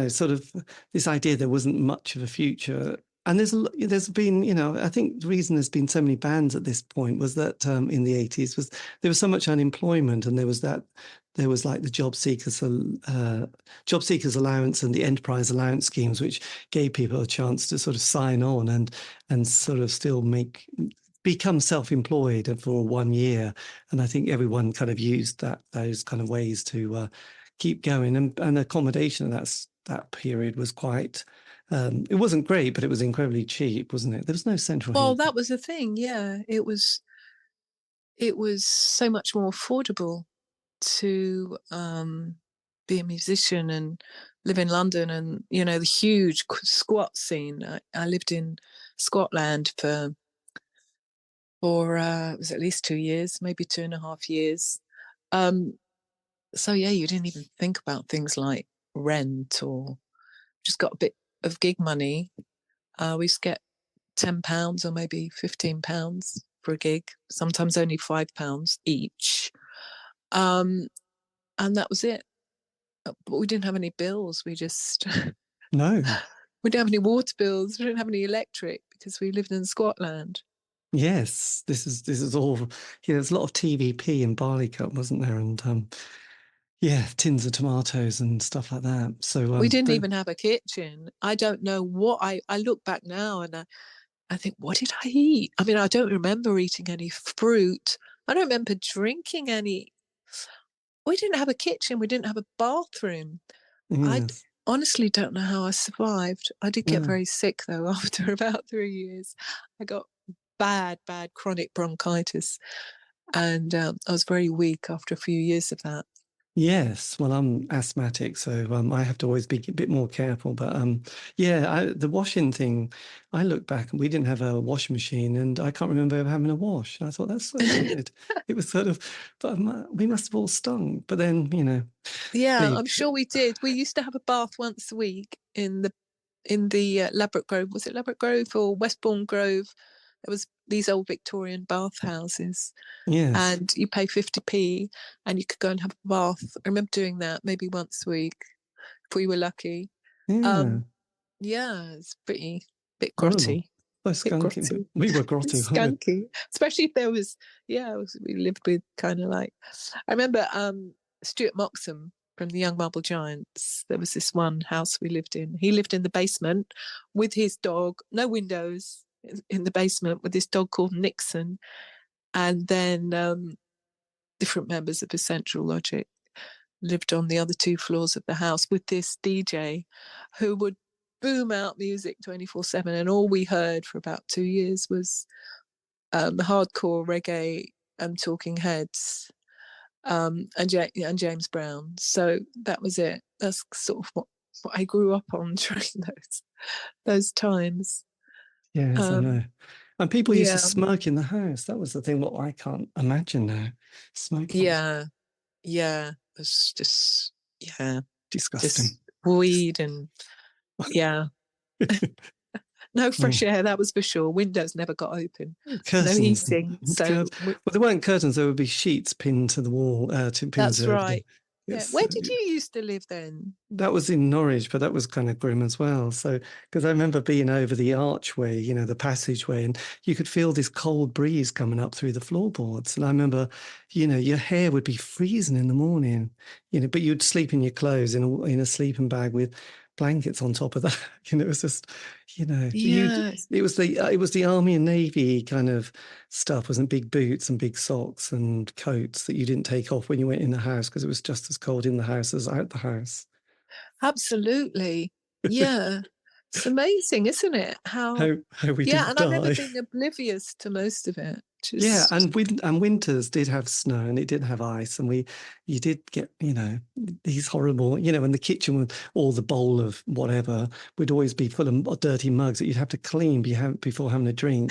sort of this idea there wasn't much of a future. And there's been, I think the reason there's been so many bands at this point was that in the 80s was there was so much unemployment, and there was like the job seekers allowance and the enterprise allowance schemes, which gave people a chance to sort of sign on and sort of still become self-employed for 1 year. And I think everyone kind of used those kind of ways to keep going, and accommodation of that period was quite. It wasn't great, but it was incredibly cheap, wasn't it? There was no central heating. That was the thing. Yeah, it was so much more affordable to be a musician and live in London, and the huge squat scene. I lived in Scotland for it was at least 2 years, maybe 2.5 years. So yeah, you didn't even think about things like rent, or just got a bit of gig money. We used to get £10 or maybe £15 for a gig, sometimes only £5 each. And that was it. But we didn't have any bills. We just no. We didn't have any water bills. We didn't have any electric because we lived in Scotland. Yes, this is all. There's a lot of TVP and barley cup, wasn't there? And tins of tomatoes and stuff like that. So we didn't even have a kitchen. I don't know what I look back now and I think, what did I eat? I mean, I don't remember eating any fruit. I don't remember drinking any. We didn't have a kitchen. We didn't have a bathroom. Yes. I honestly don't know how I survived. I did get very sick, though, after about 3 years. I got bad chronic bronchitis, and I was very weak after a few years of that. Yes, well, I'm asthmatic, so I have to always be a bit more careful. But the washing thing, I look back and we didn't have a washing machine, and I can't remember ever having a wash. And I thought that's so weird. It was sort of, but we must have all stunk. But then, Yeah, I'm sure we did. We used to have a bath once a week in the Ladbroke Grove. Was it Ladbroke Grove or Westbourne Grove? There was these old Victorian bathhouses. Yes. And you pay 50p and you could go and have a bath. I remember doing that maybe once a week if we were lucky. Yeah. It's pretty bit Horrible. grotty. So skunky. Grotty. We were grotty. Skunky. Especially if there was, we lived with kind of like, I remember Stuart Moxham from the Young Marble Giants. There was this one house we lived in. He lived in the basement with his dog, no windows in the basement, with this dog called Nixon. And then different members of Essential Logic lived on the other 2 floors of the house with this DJ who would boom out music 24/7. And all we heard for about 2 years was hardcore reggae and Talking Heads and James Brown. So that was it. That's sort of what I grew up on during those times. Yes, I know. And people used to smoke in the house. That was the thing. What I can't imagine now. Smoking. Yeah. It's just disgusting. Just weed and no fresh air. That was for sure. Windows never got open. Curtains. No heating. So well, there weren't curtains. There would be sheets pinned to the wall. That's right. Yeah. Where did you used to live then? That was in Norwich, but that was kind of grim as well. So, because I remember being over the archway, the passageway, and you could feel this cold breeze coming up through the floorboards. And I remember, your hair would be freezing in the morning, but you'd sleep in your clothes in a sleeping bag with blankets on top of that. It was just, it was the Army and Navy kind of stuff, wasn't big boots and big socks and coats that you didn't take off when you went in the house because it was just as cold in the house as out the house. Absolutely. Yeah. It's amazing, isn't it? How we didn't and die. I remember being oblivious to most of it. Yeah, and winters did have snow and it did have ice, and you did get these horrible when the kitchen with all the bowl of whatever would always be full of dirty mugs that you'd have to clean before having a drink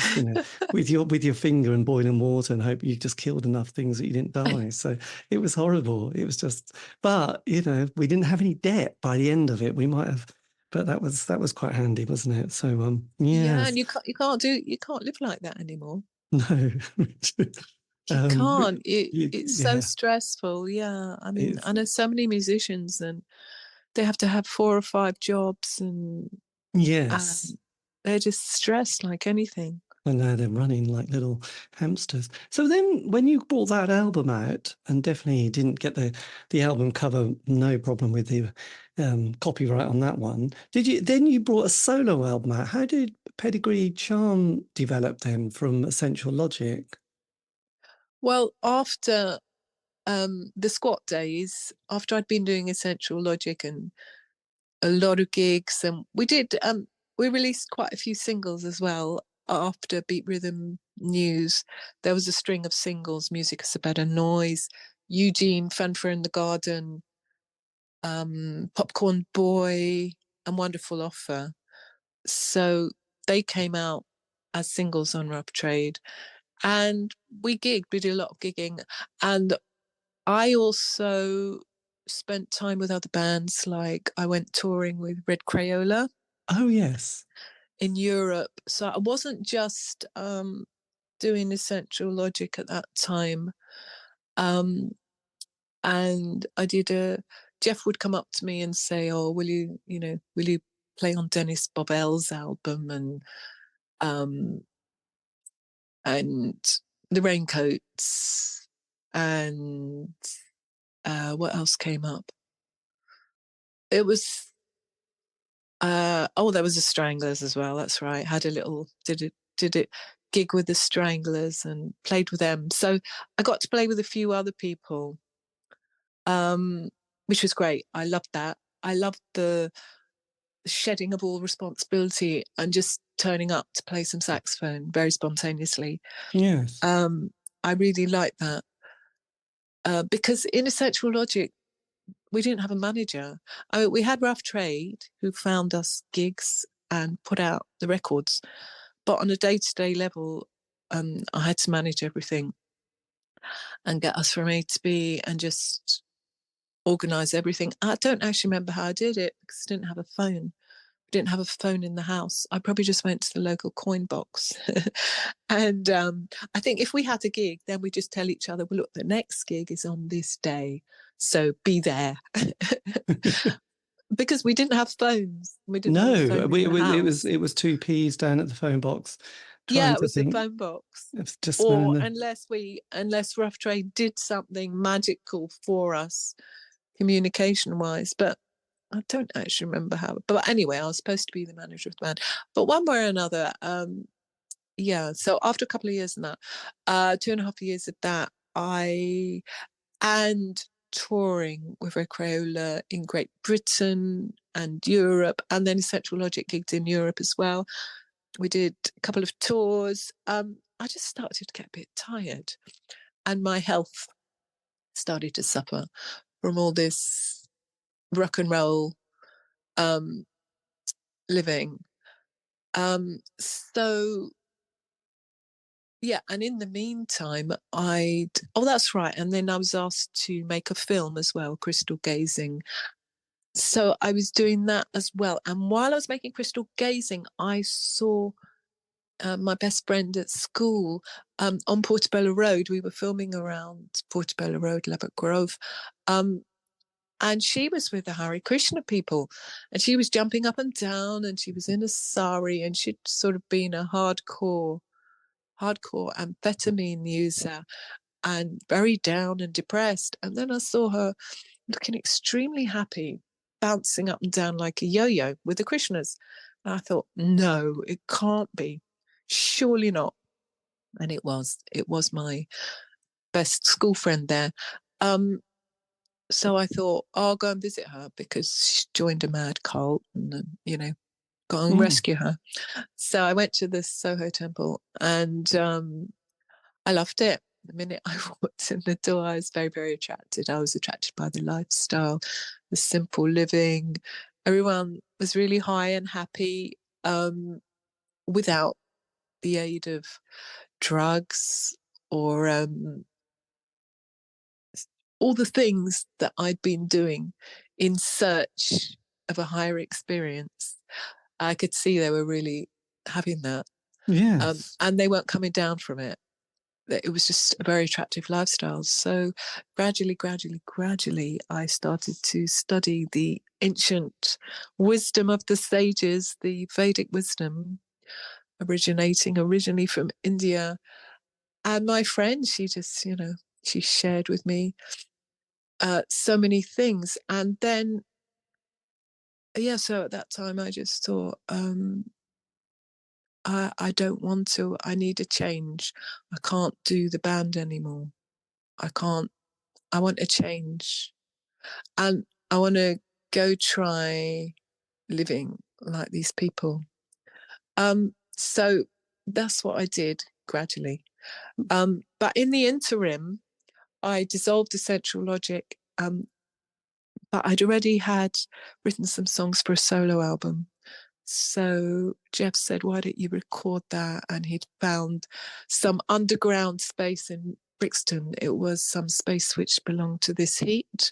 with your finger and boiling water and hope you just killed enough things that you didn't die. So it was horrible. It was just, but we didn't have any debt by the end of it. We might have. But that was quite handy, wasn't it? So yeah, and you can't live like that anymore. No, you can't. It's so stressful. Yeah, I mean, I know so many musicians, and they have to have 4 or 5 jobs, and they're just stressed like anything. And now they're running like little hamsters. So then when you brought that album out, and definitely didn't get the album cover, no problem with the copyright on that one, then you brought a solo album out. How did Pedigree Charm develop then from Essential Logic? Well, after the squat days, after I'd been doing Essential Logic and a lot of gigs, and we released quite a few singles as well. After Beat Rhythm News, there was a string of singles: Music is a Better Noise, Eugene, Fanfare in the Garden, Popcorn Boy, and Wonderful Offer. So they came out as singles on Rough Trade, and we did a lot of gigging. And I also spent time with other bands, like I went touring with Red Crayola. Oh yes. In Europe. So I wasn't just doing Essential Logic at that time. And I did Jeff would come up to me and say, "Oh, will you play on Dennis Bobel's album?" And the Raincoats, and what else came up? It was there was the Stranglers as well. That's right. Had a little did it gig with the Stranglers and played with them. So I got to play with a few other people, which was great. I loved that. I loved the shedding of all responsibility and just turning up to play some saxophone very spontaneously. Yes. I really liked that because in Essential Logic, we didn't have a manager. We had Rough Trade, who found us gigs and put out the records. But on a day-to-day level, I had to manage everything and get us from A to B and just organise everything. I don't actually remember how I did it because I didn't have a phone. We didn't have a phone in the house. I probably just went to the local coin box. And I think if we had a gig, then we just tell each other, well, look, the next gig is on this day, so be there. Because we didn't have phones. We didn't have a phone in the house. It was 2Ps down at the phone box. Yeah, it was the phone box. Just or unless Rough Trade did something magical for us communication wise, but I don't actually remember how. But anyway, I was supposed to be the manager of the band. But one way or another, so after a couple of years in that, 2.5 years of that, and touring with Recreola in Great Britain and Europe, and then Essential Logic gigs in Europe as well. We did a couple of tours. I just started to get a bit tired, and my health started to suffer from all this rock and roll living. So yeah, and in the meantime, that's right. And then I was asked to make a film as well, Crystal Gazing. So I was doing that as well. And while I was making Crystal Gazing, I saw my best friend at school on Portobello Road. We were filming around Portobello Road, Lubbock Grove. And she was with the Hare Krishna people, and she was jumping up and down, and she was in a sari, and she'd sort of been a hardcore amphetamine user and very down and depressed. And then I saw her looking extremely happy, bouncing up and down like a yo-yo with the Krishnas. And I thought, no, it can't be. Surely not. And it was my best school friend there. So I thought, I'll go and visit her because she joined a mad cult and, go and rescue her. So I went to the Soho Temple and I loved it. The minute I walked in the door, I was very, very attracted. I was attracted by the lifestyle, the simple living. Everyone was really high and happy without the aid of drugs or all the things that I'd been doing in search of a higher experience. I could see they were really having that. Yes. And they weren't coming down from it. It was just a very attractive lifestyle. So gradually, I started to study the ancient wisdom of the sages, the Vedic wisdom, originating originally from India. And my friend, she just, she shared with me so many things. And then, so at that time I just thought, I don't want to. I need a change. I can't do the band anymore. I want a change. And I want to go try living like these people. So that's what I did gradually. But in the interim, I dissolved Essential Logic. But I'd already had written some songs for a solo album. So Jeff said, why don't you record that? And he'd found some underground space in Brixton. It was some space which belonged to This Heat.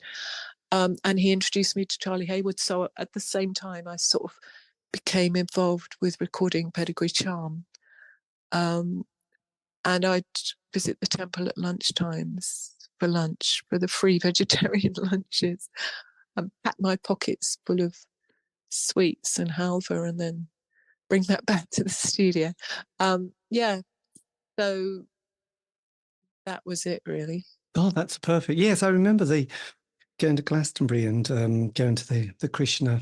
And he introduced me to Charlie Hayward. So at the same time, I sort of became involved with recording Pedigree Charm. And I'd visit the temple at lunchtimes for lunch, for the free vegetarian lunches, and pack my pockets full of sweets and halva and then bring that back to the studio. So that was it, really. Oh, that's perfect. Yes, I remember going to Glastonbury and going to the Krishna.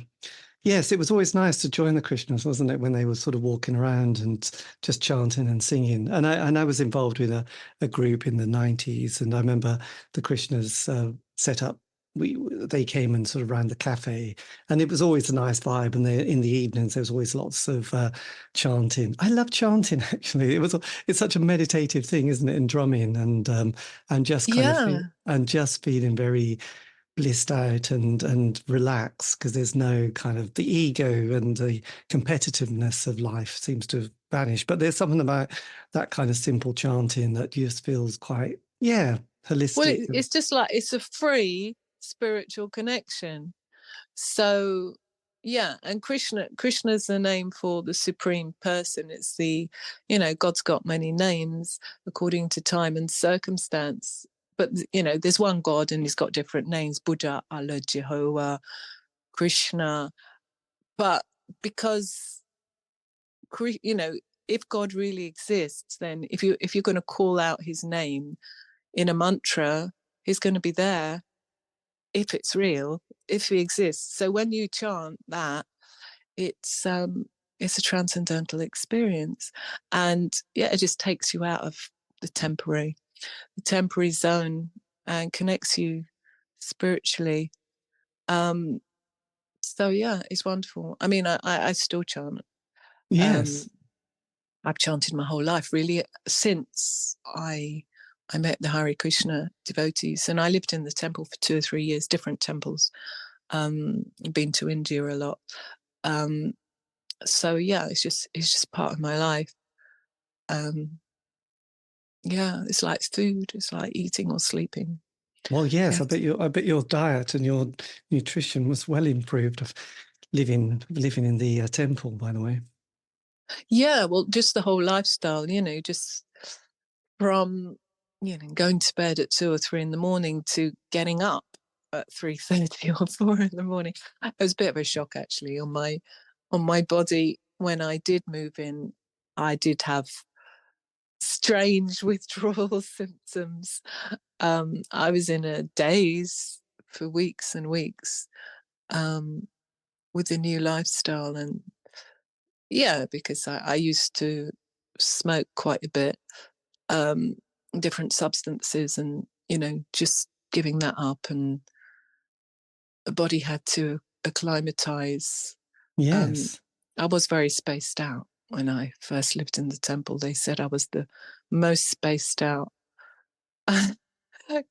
Yes, it was always nice to join the Krishnas, wasn't it, when they were sort of walking around and just chanting and singing. And I was involved with a group in the 90s, and I remember the Krishnas set up they came and sort of ran the cafe, and it was always a nice vibe. And in the evenings, there was always lots of chanting. I love chanting, actually. It's such a meditative thing, isn't it? In drumming, and just kind of Yeah. and just feeling very blissed out and relaxed, because there's no kind of the ego and the competitiveness of life seems to have vanished. But there's something about that kind of simple chanting that just feels quite, holistic. Well, it's just like, it's a free spiritual connection. So yeah, and Krishna's the name for the supreme person. It's the, God's got many names according to time and circumstance, but there's one God and he's got different names: Buddha, Allah, Jehovah, Krishna. But because if God really exists, then if you're going to call out his name in a mantra, he's going to be there. If it's real, if he exists. So when you chant that, it's a transcendental experience, and it just takes you out of the temporary zone and connects you spiritually. So it's wonderful. I mean, I still chant. Yes. I've chanted my whole life, really, since I met the Hare Krishna devotees, and I lived in the temple for 2 or 3 years, different temples. Been to India a lot. So it's just part of my life. It's like food. It's like eating or sleeping. Well, yes, Yes. I bet your diet and your nutrition was well improved of living in the temple, by the way. Yeah, well, just the whole lifestyle, just from going to bed at 2 or 3 in the morning to getting up at 3:30 or 4 in the morning. It was a bit of a shock, actually, on my body. When I did move in, I did have strange withdrawal symptoms. I was in a daze for weeks and weeks with the new lifestyle, and because I used to smoke quite a bit, different substances, and just giving that up, and the body had to acclimatize. Yes. I was very spaced out when I first lived in the temple. They said I was the most spaced out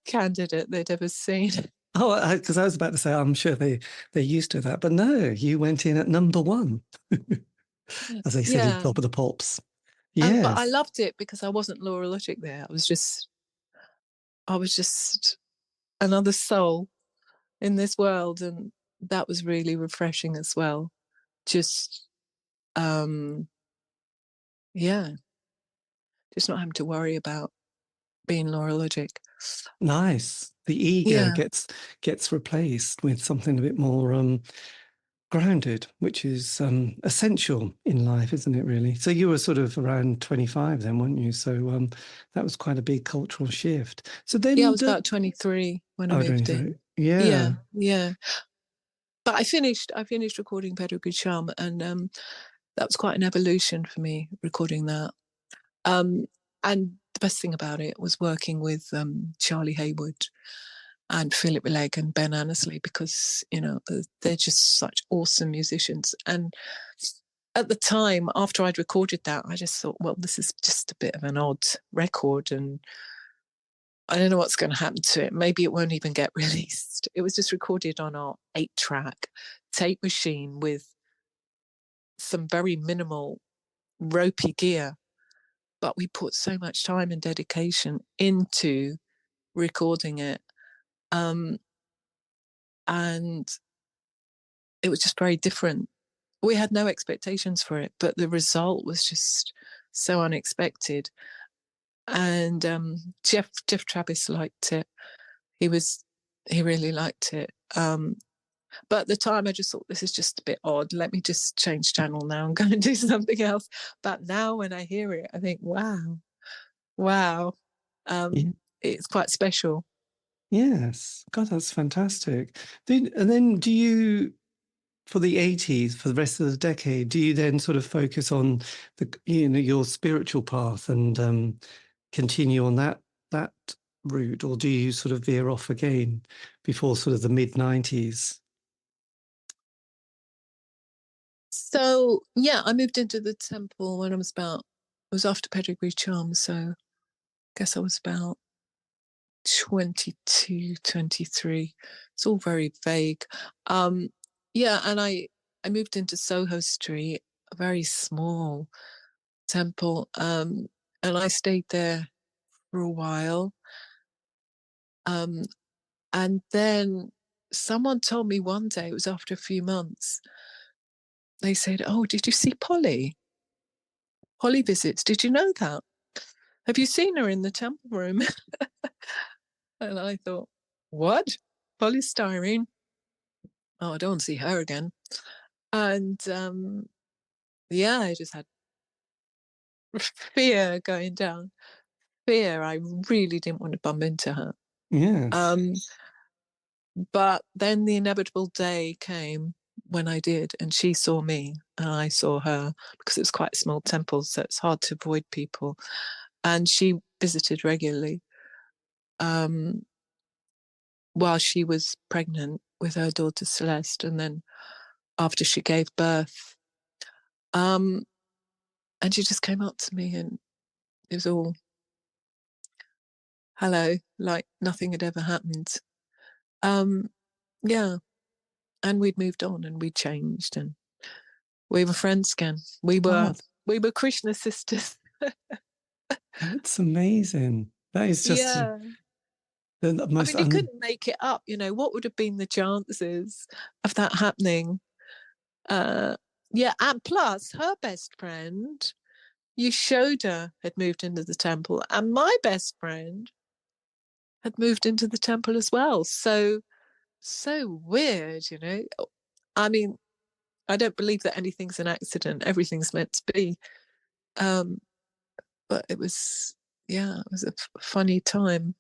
candidate they'd ever seen. Oh, because I was about to say, I'm sure they're used to that, but no, you went in at number 1, as they said in Top of the Pops. Yes. But I loved it because I wasn't Lora Logic there. I was just another soul in this world, and that was really refreshing as well. Just just not having to worry about being Lora Logic. Nice. The ego gets replaced with something a bit more grounded, which is essential in life, isn't it, really? So you were sort of around 25 then, weren't you? So that was quite a big cultural shift. So then I was about 23 when I moved in. Yeah. But I finished recording Pedagogy Charm, and that was quite an evolution for me, recording that. And the best thing about it was working with Charlie Haywood and Philip Legg and Ben Annesley, because they're just such awesome musicians. And at the time, after I'd recorded that, I just thought, well, this is just a bit of an odd record, and I don't know what's going to happen to it. Maybe it won't even get released. It was just recorded on our 8-track tape machine with some very minimal ropey gear, but we put so much time and dedication into recording it. And it was just very different. We had no expectations for it, but the result was just so unexpected. And Jeff Travis liked it. He really liked it. But at the time, I just thought, this is just a bit odd. Let me just change channel now and go and do something else. But now when I hear it, I think, wow. It's quite special. Yes. God, that's fantastic. And then do you, for the 80s, for the rest of the decade, do you then sort of focus on your spiritual path and continue on that route, or do you sort of veer off again before sort of the mid-90s? So yeah, I moved into the temple when it was after Pedigree Charm, so I guess I was about 22, 23. It's all very vague. Yeah, and I moved into Soho Street, a very small temple, and I stayed there for a while. And then someone told me one day, it was after a few months, they said, "Oh, did you see Polly? Polly visits. Did you know that? Have you seen her in the temple room?" And I thought, what? Polystyrene? Oh, I don't want to see her again. And yeah, I just had fear going down. Fear. I really didn't want to bump into her. Yes. But then the inevitable day came when I did, and she saw me and I saw her, because it was quite a small temple, so it's hard to avoid people. And she visited regularly while she was pregnant with her daughter Celeste, and then after she gave birth. And she just came up to me, and it was all hello, like nothing had ever happened. Yeah, and we'd moved on and we'd changed, and we were friends again. We were Krishna sisters. That's amazing. That is just Yeah. the I most mean, you couldn't make it up, what would have been the chances of that happening? Yeah, and plus her best friend, Yashoda, had moved into the temple, and my best friend had moved into the temple as well. So weird, I mean, I don't believe that anything's an accident. Everything's meant to be. But it was a funny time.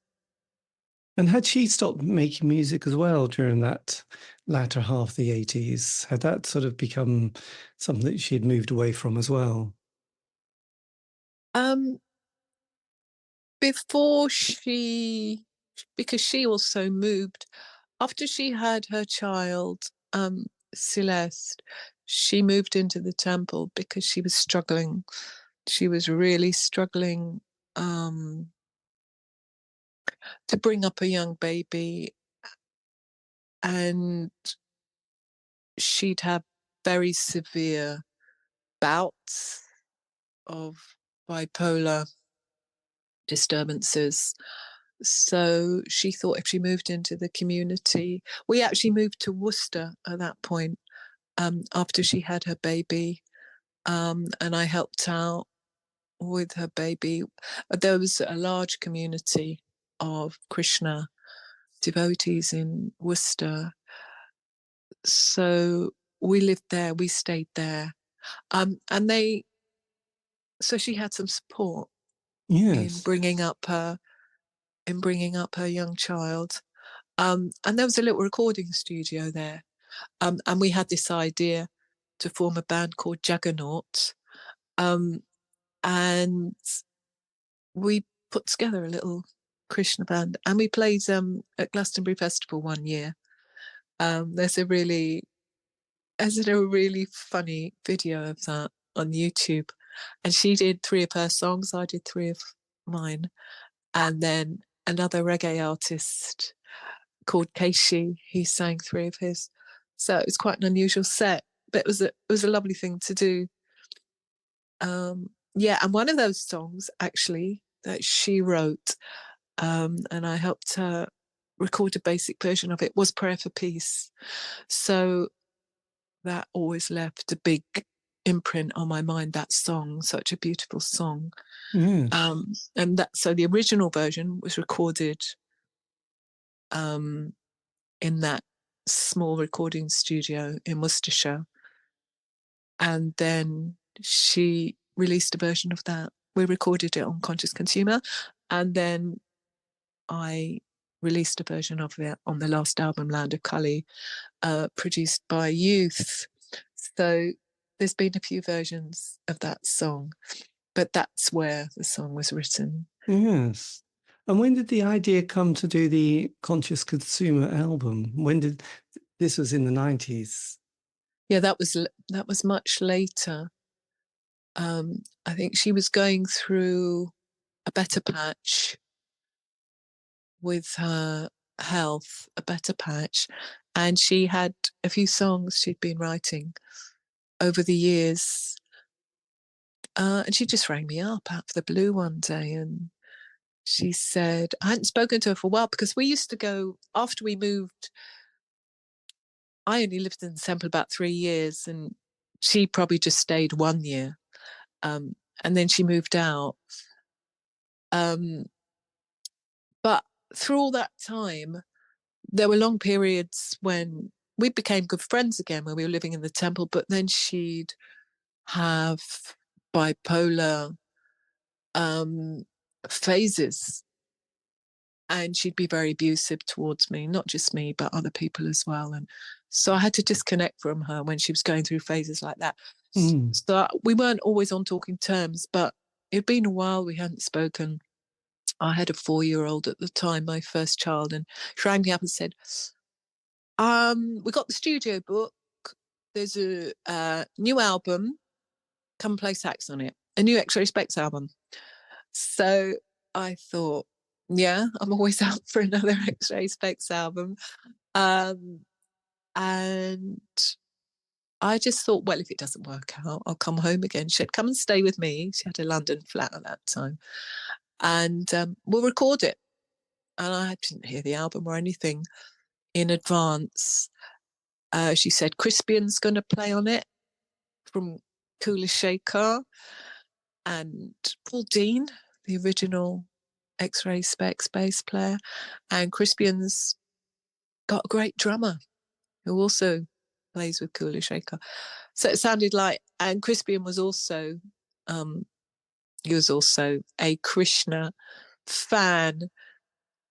And had she stopped making music as well during that latter half of the 80s? Had that sort of become something that she had moved away from as well? Before because she also moved after she had her child, Celeste, she moved into the temple because she was struggling. She was really struggling to bring up a young baby, and she'd have very severe bouts of bipolar disturbances. So she thought if she moved into the community, we actually moved to Worcester at that point, after she had her baby, and I helped out with her baby. There was a large community of Krishna devotees in Worcester, so we lived there, we stayed there, and so she had some support in Yes. bringing up her young child. And there was a little recording studio there, and we had this idea to form a band called Juggernaut, and we put together a little Krishna band, and we played at Glastonbury Festival one year. There's a really funny video of that on YouTube, and she did 3 of her songs, I did 3 of mine, and then another reggae artist called Keishi, he sang 3 of his. So it was quite an unusual set, but it was a lovely thing to do. Yeah, and one of those songs actually that she wrote, and I helped her record a basic version of it, was Prayer for Peace. So that always left a big imprint on my mind, that song, such a beautiful song. Yes. And so the original version was recorded in that small recording studio in Worcestershire, and then she released a version of that. We recorded it on Conscious Consumer, and then I released a version of it on the last album, Land of Kali, produced by Youth. So there's been a few versions of that song, but that's where the song was written. Yes. And when did the idea come to do the Conscious Consumer album? When did this was in the 90s? Yeah, that was much later. I think she was going through a better patch with her health, a better patch, and she had a few songs she'd been writing over the years. And she just rang me up out of the blue one day, and she said, I hadn't spoken to her for a while because we used to go, after we moved, I only lived in the Temple about 3 years, and she probably just stayed 1 year. And then she moved out. But through all that time, there were long periods when we became good friends again when we were living in the Temple, but then she'd have bipolar phases, and she'd be very abusive towards me, not just me, but other people as well. And so I had to disconnect from her when she was going through phases like that. So we weren't always on talking terms, but it'd been a while we hadn't spoken. I had a 4-year-old at the time, my first child, and she rang me up and said, we got the studio book. There's a new album. Come play sax on it. A new X-Ray Spex album. So I thought, yeah, I'm always out for another X-Ray Spex album. And I just thought, well, if it doesn't work out, I'll come home again. She'd come and stay with me. She had a London flat at that time. And we'll record it. And I didn't hear the album or anything in advance. She said, Crispian's going to play on it from Kula Shaker, and Paul Dean, the original X-Ray Spex bass player. And Crispian's got a great drummer who also plays with Kula Shaker. So it sounded like, and Crispian was also, he was also a Krishna fan.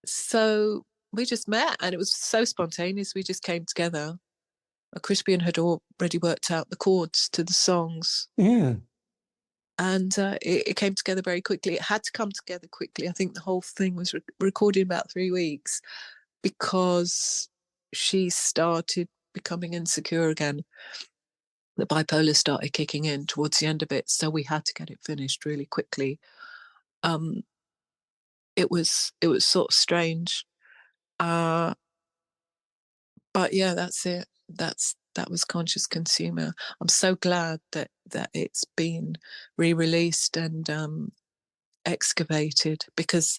So we just met, and it was so spontaneous. We just came together. Crispian had already worked out the chords to the songs. Yeah. And it came together very quickly. It had to come together quickly. I think the whole thing was recorded in about 3 weeks because she started becoming insecure again. The bipolar started kicking in towards the end of it. So we had to get it finished really quickly. It was sort of strange. But yeah, that's it. That was Conscious Consumer. I'm so glad that it's been re-released and excavated, because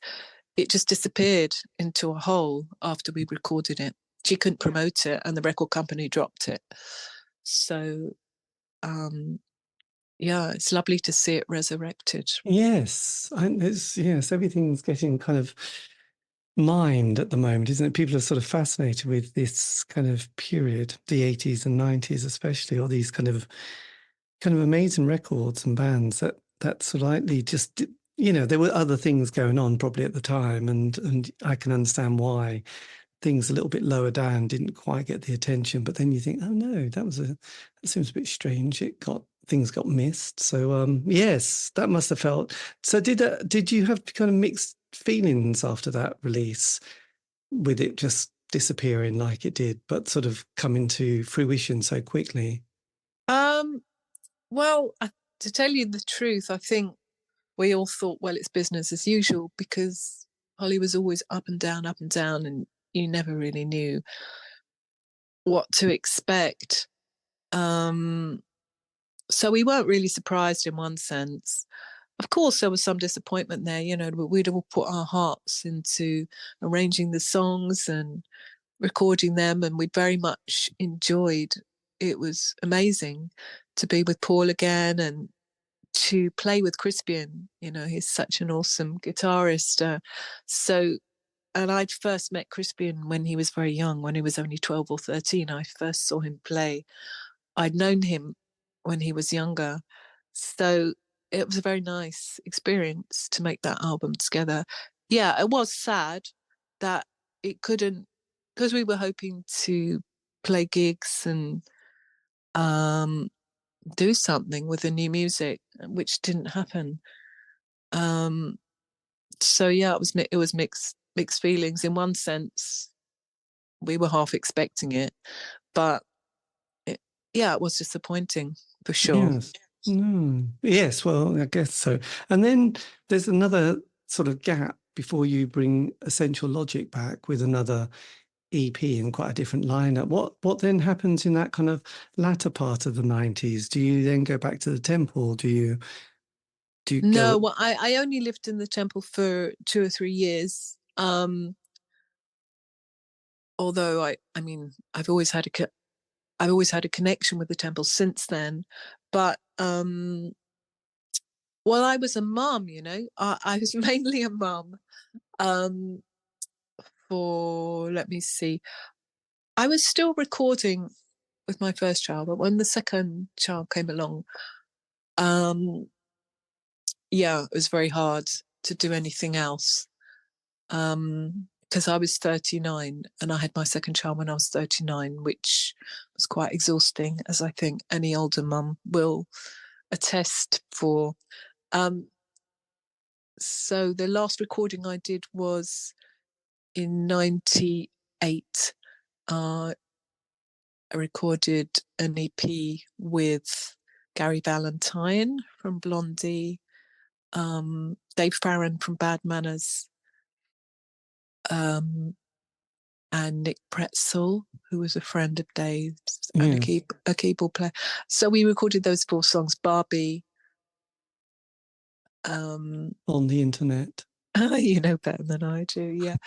it just disappeared into a hole after we recorded it. She couldn't promote it, and the record company dropped it. So yeah, it's lovely to see it resurrected. Yes, yes, everything's getting kind of mined at the moment, isn't it? People are sort of fascinated with this kind of period, the 80s and 90s especially, or these kind of amazing records and bands that slightly just, there were other things going on probably at the time, and I can understand why things a little bit lower down didn't quite get the attention. But then you think, oh no, that seems a bit strange. Things got missed. So yes, that must have felt. So did you have kind of mixed feelings after that release, with it just disappearing like it did, but sort of coming to fruition so quickly? Well, to tell you the truth, I think we all thought, well, it's business as usual, because Holly was always up and down, and you never really knew what to expect. So we weren't really surprised in one sense. Of course, there was some disappointment there. We'd all put our hearts into arranging the songs and recording them, and we very much enjoyed. It was amazing to be with Paul again and to play with Crispian. He's such an awesome guitarist. And I'd first met Crispian when he was very young, when he was only 12 or 13. I first saw him play. I'd known him when he was younger. So it was a very nice experience to make that album together. Yeah, it was sad that it couldn't, because we were hoping to play gigs and do something with the new music, which didn't happen. So yeah, it was mixed feelings. In one sense, we were half expecting it, but it was disappointing for sure. Yes. No. Yes, well, I guess so. And then there's another sort of gap before you bring Essential Logic back with another EP and quite a different lineup. What then happens in that kind of latter part of the 90s? Do you then go back to the Temple? Do you No, go? well, I only lived in the Temple for 2 or 3 years. Although I mean, I've always had a connection with the Temple since then. But well, I was a mum, I was mainly a mum. For let me see, I was still recording with my first child, but when the second child came along, it was very hard to do anything else. Because I was 39 and I had my second child when I was 39, which was quite exhausting, as I think any older mum will attest for. So the last recording I did was in 98. I recorded an EP with Gary Valentine from Blondie, Dave Farron from Bad Manners, and Nick Pretzel, who was a friend of Dave's, and a keyboard player. So we recorded those 4 songs. Barbie. On the internet. You know better than I do, yeah.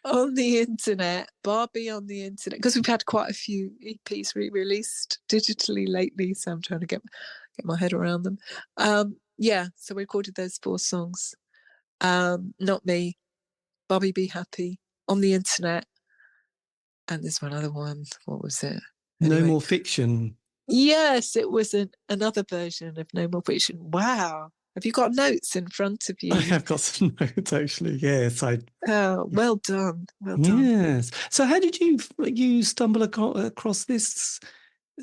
On the internet, Barbie on the internet, because we've had quite a few EPs re-released digitally lately, so I'm trying to get my head around them. So we recorded those 4 songs. Not Me, Barbie Be Happy, On the Internet, and there's one other one. What was it? Anyway. No More Fiction. Yes, it was another version of No More Fiction. Wow. Have you got notes in front of you? I have got some notes, actually. Yes, Oh, well done. Well done. Yes. So how did you stumble across this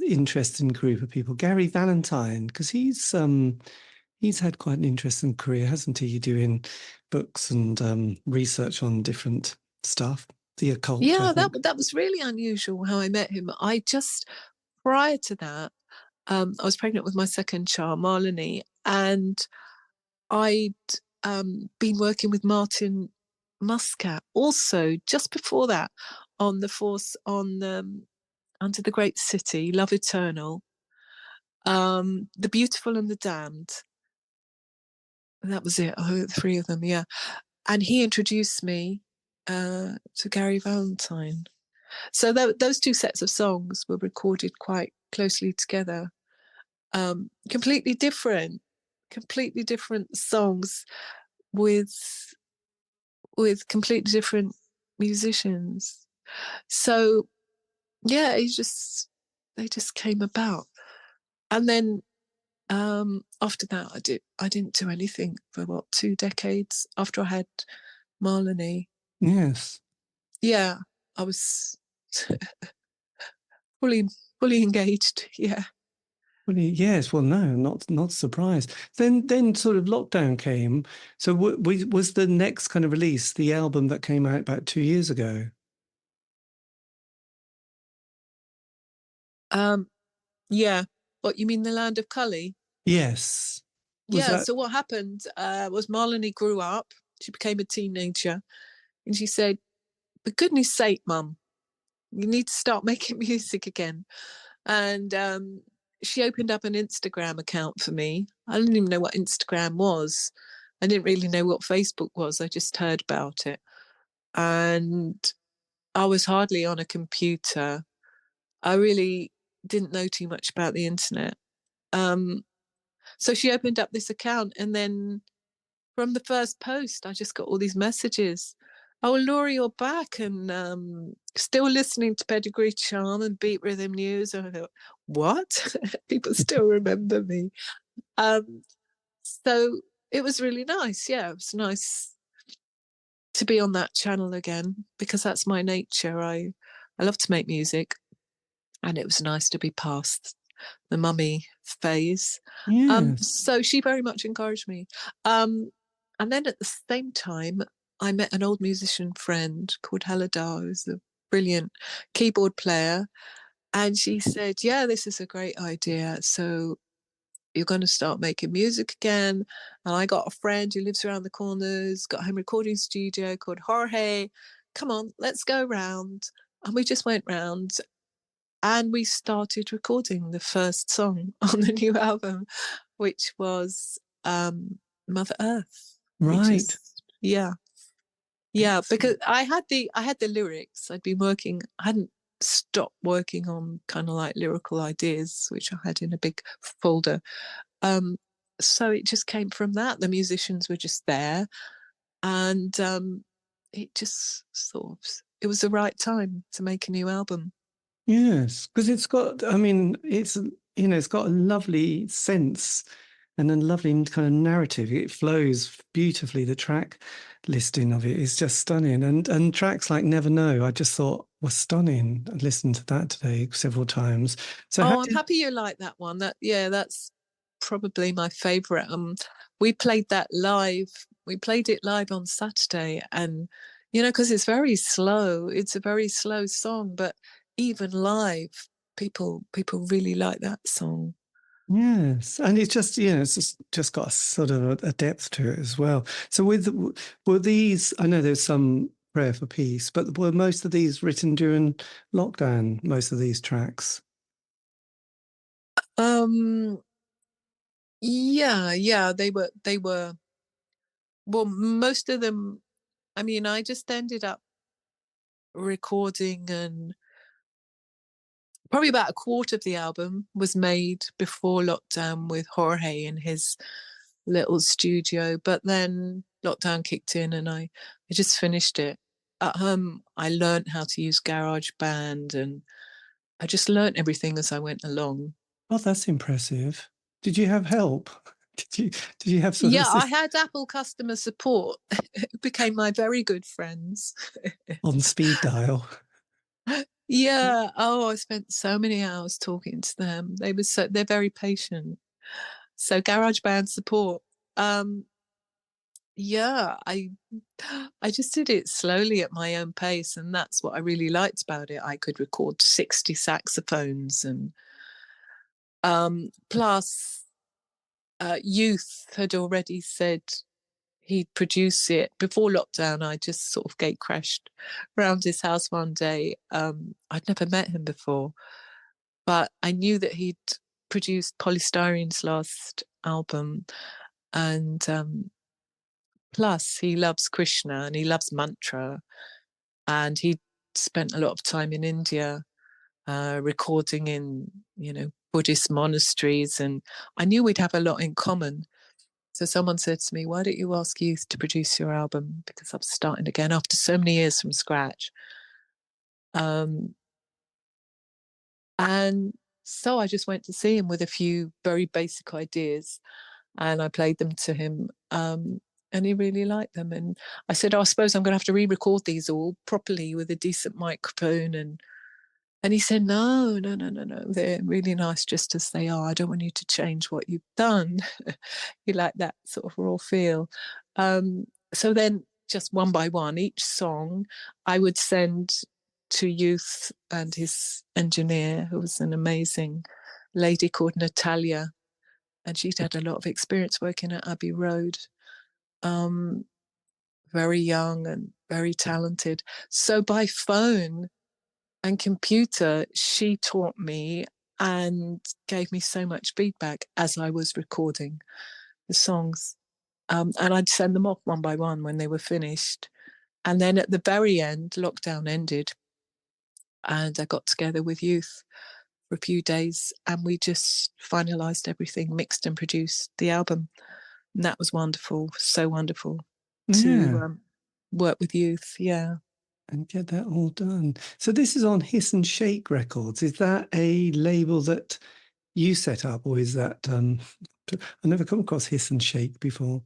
interesting group of people? Gary Valentine, because he's had quite an interesting career, hasn't he? Doing books and research on different stuff, the occult. Yeah, that was really unusual how I met him. Prior to that, I was pregnant with my second child, Marlene, and I'd been working with Martin Muscat also just before that on the force on Under the Great City, Love Eternal, The Beautiful and the Damned. That was it. Oh, the 3 of them, yeah. And he introduced me to Gary Valentine. So those 2 sets of songs were recorded quite closely together. Completely different songs with completely different musicians. So yeah, they just came about. And then after that, I didn't do anything for 2 decades after I had Marlene. Yes. Yeah, I was fully engaged. Yeah. Yes, well, no, not surprised. Then sort of lockdown came. So was the next kind of release the album that came out about 2 years ago? Yeah. What, you mean The Land of Cully? Yes. So what happened was Marlene grew up. She became a teenager, and she said, "For goodness sake, Mum, you need to start making music again." And she opened up an Instagram account for me. I didn't even know what Instagram was. I didn't really know what Facebook was. I just heard about it. And I was hardly on a computer. I really didn't know too much about the internet. So she opened up this account, and then from the first post, I just got all these messages. "Oh, Laura, you're back, and still listening to Pedigree Charm and Beat Rhythm News." And I thought, what? People still remember me. So it was really nice. Yeah, it was nice to be on that channel again, because that's my nature. I love to make music, and it was nice to be past the mummy phase. Yes. So she very much encouraged me. And then at the same time, I met an old musician friend called Helada, who's a brilliant keyboard player. And she said, yeah, this is a great idea. So you're going to start making music again. And I got a friend who lives around the corners, got a home recording studio called Jorge. Come on, let's go round. And we just went round and we started recording the first song on the new album, which was Mother Earth. Right. Yeah, because I had the lyrics. I'd been working, I hadn't stopped working on kind of like lyrical ideas, which I had in a big folder. So it just came from that. The musicians were just there, and it just sort of, it was the right time to make a new album. Yes, because it's got, I mean, it's, you know, it's got a lovely sense and a lovely kind of narrative. It flows beautifully. The track listing of it is just stunning. And tracks like Never Know, I just thought was stunning. I listened to that today several times. So Oh, I'm happy you like that one. That's probably my favorite. We played that live. We played it live on Saturday, and you know, because it's very slow. It's a very slow song, but even live, people really like that song. Yes, and it's just, you know, it's just got a sort of a depth to it as well. So were these, I know there's some prayer for peace, but were most of these written during lockdown, most of these tracks? Yeah, they were, well, most of them, I mean, I just ended up recording, and probably about a quarter of the album was made before lockdown with Jorge in his little studio, but then lockdown kicked in and I just finished it. At home, I learned how to use GarageBand, and I just learned everything as I went along. Oh, that's impressive. Did you have help? Did you have sort of Yeah, I had Apple customer support. It became my very good friends. on speed dial? Yeah. Oh, I spent so many hours talking to them. They're very patient. So GarageBand support. Yeah, I just did it slowly at my own pace, and that's what I really liked about it. I could record 60 saxophones, and plus Youth had already said he'd produce it before lockdown. I just sort of gate crashed around his house one day. I'd never met him before, but I knew that he'd produced Polystyrene's last album, and plus he loves Krishna and he loves mantra, and he spent a lot of time in India recording in, you know, Buddhist monasteries, and I knew we'd have a lot in common. So someone said to me, why don't you ask Youth to produce your album? Because I'm starting again after so many years from scratch. And so I just went to see him with a few very basic ideas, and I played them to him. And he really liked them. And I said, oh, I suppose I'm going to have to re-record these all properly with a decent microphone. And he said, no. They're really nice just as they are. I don't want you to change what you've done. You like that sort of raw feel. So then just one by one, each song I would send to Youth and his engineer, who was an amazing lady called Natalia. And she'd had a lot of experience working at Abbey Road. Very young and very talented. So by phone and computer, she taught me and gave me so much feedback as I was recording the songs. And I'd send them off one by one when they were finished. And then at the very end, lockdown ended, and I got together with Youth for a few days, and we just finalized everything, mixed and produced the album. And that was wonderful, so wonderful to work with Youth. Yeah. And get that all done. So this is on Hiss and Shake Records. Is that a label that you set up, or is that I've never come across Hiss and Shake before?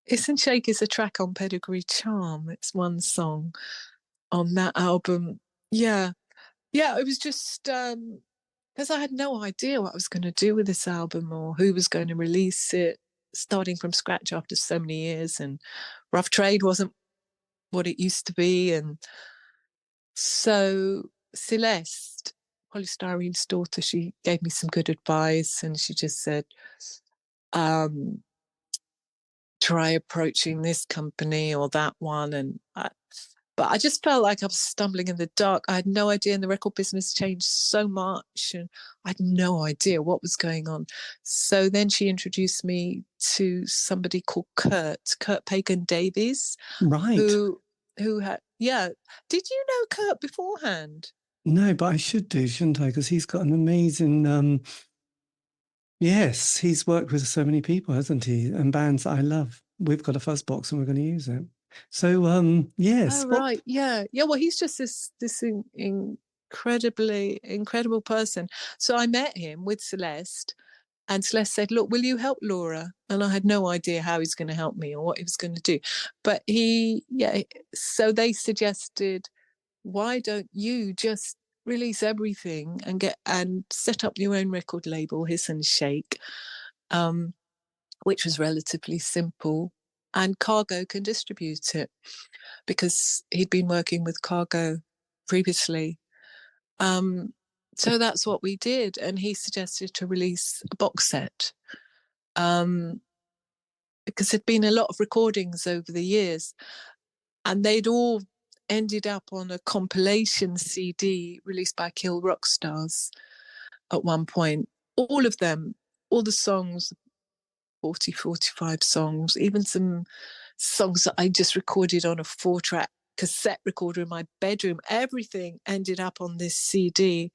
Hiss and Shake is a track on Pedigree Charm. It's one song on that album. Yeah. It was just because I had no idea what I was going to do with this album or who was going to release it. starting from scratch after so many years, and rough trade wasn't what it used to be. And so Celeste, Polystyrene's daughter, she gave me some good advice, and she just said, try approaching this company or that one. And but I just felt like I was stumbling in the dark. I had no idea, and the record business changed so much, and I had no idea what was going on. So then she introduced me to somebody called Kurt Pagan Davies, Right. who had, yeah. Did you know Kurt beforehand? No, but I should do, shouldn't I? Because he's got an amazing. Yes, he's worked with so many people, hasn't he? And bands that I love. We've got a fuzz box and we're going to use it. So, yes. Oh, right. Yeah. Well, he's just this incredible person. So I met him with Celeste, and Celeste said, look, will you help Lora? And I had no idea how he's going to help me or what he was going to do. But so they suggested, why don't you just release everything and set up your own record label, Hiss and Shake, which was relatively simple, and Cargo can distribute it, because he'd been working with Cargo previously. So that's what we did, and he suggested to release a box set, because there'd been a lot of recordings over the years, and they'd all ended up on a compilation CD released by Kill Rock Stars at one point. All of them, all the songs, 45 songs, even some songs that I just recorded on a 4-track cassette recorder in my bedroom. Everything ended up on this CD. It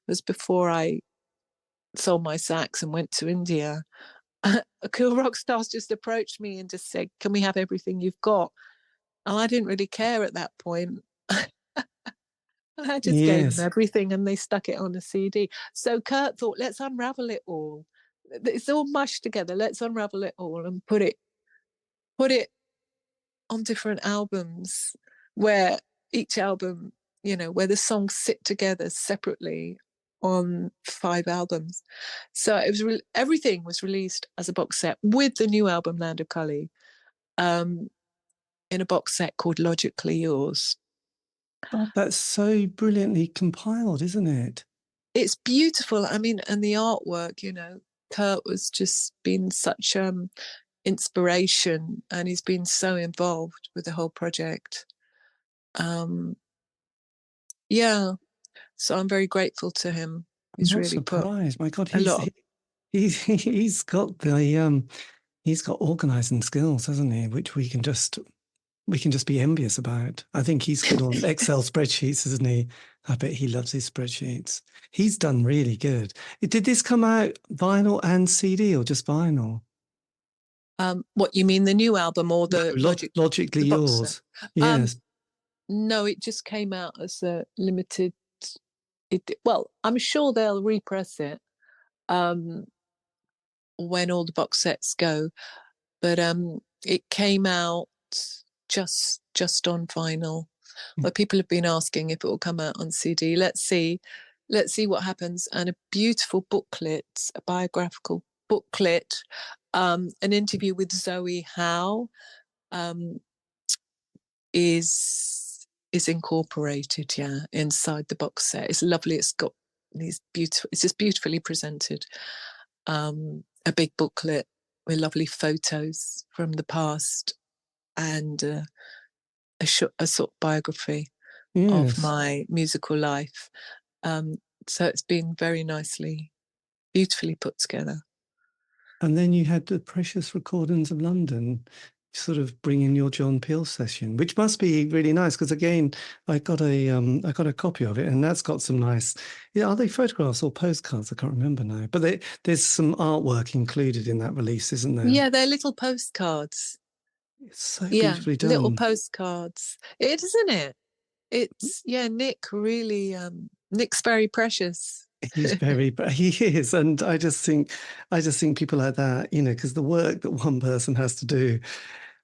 was before I sold my sax and went to India. Kill Rock Stars just approached me and just said, can we have everything you've got? And I didn't really care at that point. I just gave them everything, and they stuck it on a CD. So Kurt thought, let's unravel it all. It's all mushed together. Let's unravel it all and put it on different albums, where each album, where the songs sit together separately on 5 albums. So it was everything was released as a box set with the new album Land of Cully, in a box set called Logically Yours. Oh, that's so brilliantly compiled, isn't it? It's beautiful. I mean, and the artwork, Kurt was just been such inspiration, and he's been so involved with the whole project. So I'm very grateful to him. He's I'm not really surprised. My God, he's got organising skills, hasn't he? Which we can just be envious about. I think he's good on Excel spreadsheets, isn't he? I bet he loves his spreadsheets. He's done really good. Did this come out vinyl and CD or just vinyl? What you mean, the new album or the Logically Yours? Yes. No, it just came out as a limited. Well, I'm sure they'll repress it when all the box sets go, but it came out just on vinyl. But people have been asking if it will come out on CD. Let's see what happens. And a beautiful booklet, a biographical booklet, an interview with Zoe Howe is incorporated, inside the box set. It's lovely. It's got these beautiful. It's just beautifully presented. A big booklet with lovely photos from the past, and a sort of biography of my musical life. So it's been very nicely, beautifully put together. And then you had the Precious Recordings of London, sort of bringing your John Peel session, which must be really nice, because again, I got a copy of it, and that's got some nice. Are they photographs or postcards? I can't remember now. But there's some artwork included in that release, isn't there? Yeah, they're little postcards. It's so beautifully done. Little postcards. It isn't it? It's Nick really. Nick's very precious. He is, and I just think people like that, because the work that one person has to do,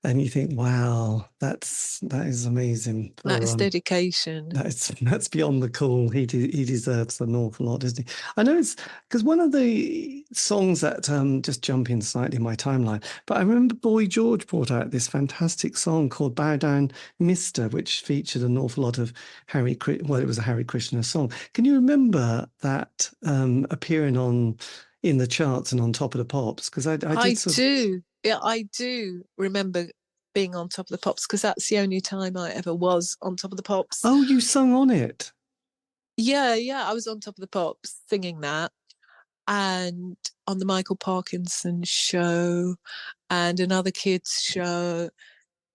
And you think, wow, that is amazing. That's dedication. That's beyond the call. He deserves an awful lot, doesn't he? I know it's because one of the songs that just jump in slightly in my timeline, but I remember Boy George brought out this fantastic song called "Bow Down, Mister," which featured an awful lot of it was a Harry Krishna song. Can you remember that appearing in the charts and on Top of the Pops? Because I do. Yeah, I do remember being on Top of the Pops, because that's the only time I ever was on Top of the Pops. Oh, you sung on it? Yeah, I was on Top of the Pops singing that, and on the Michael Parkinson show and another kids show,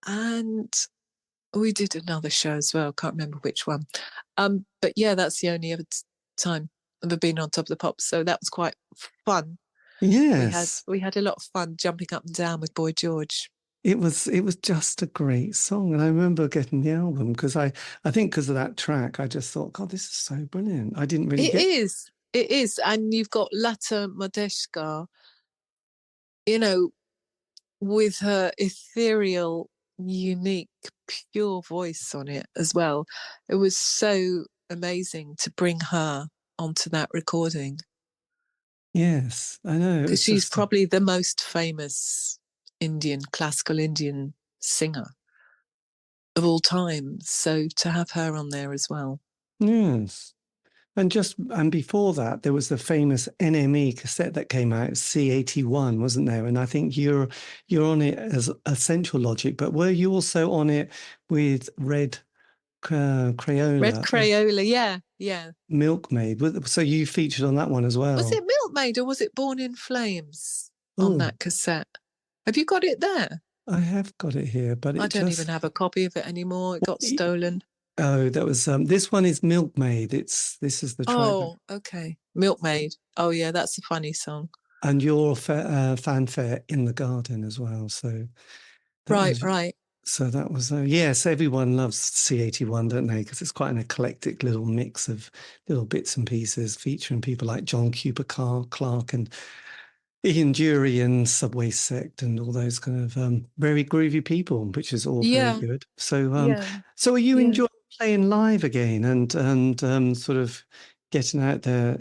and we did another show as well. Can't remember which one. But yeah, that's the only time I've ever been on Top of the Pops, so that was quite fun. Yes, we had a lot of fun jumping up and down with Boy George. It was just a great song, and I remember getting the album because I think because of that track, I just thought, God, this is so brilliant. I didn't really It is, and you've got Lata Madeshkar, with her ethereal, unique, pure voice on it as well. It was so amazing to bring her onto that recording. Yes, I know. Because she's probably the most famous classical Indian singer of all time. So to have her on there as well. Yes. And before that, there was the famous NME cassette that came out, C81, wasn't there? And I think you're on it as Essential Logic, but were you also on it with Red Crayola? Red Crayola, yeah. Milkmaid. So you featured on that one as well. Was it Milkmaid or was it Born in Flames on that cassette? Have you got it there? I have got it here, but I don't even have a copy of it anymore. It got stolen. Oh, that was this one is Milkmaid. This is the track. Oh, okay. Milkmaid. Oh yeah, that's a funny song. And your fanfare in the garden as well. So right. So that was yes. Everyone loves C81, don't they? Because it's quite an eclectic little mix of little bits and pieces, featuring people like John Cooper Clarke and Ian Dury and Subway Sect and all those kind of very groovy people, which is all very good. So, so are you enjoying playing live again and sort of getting out there,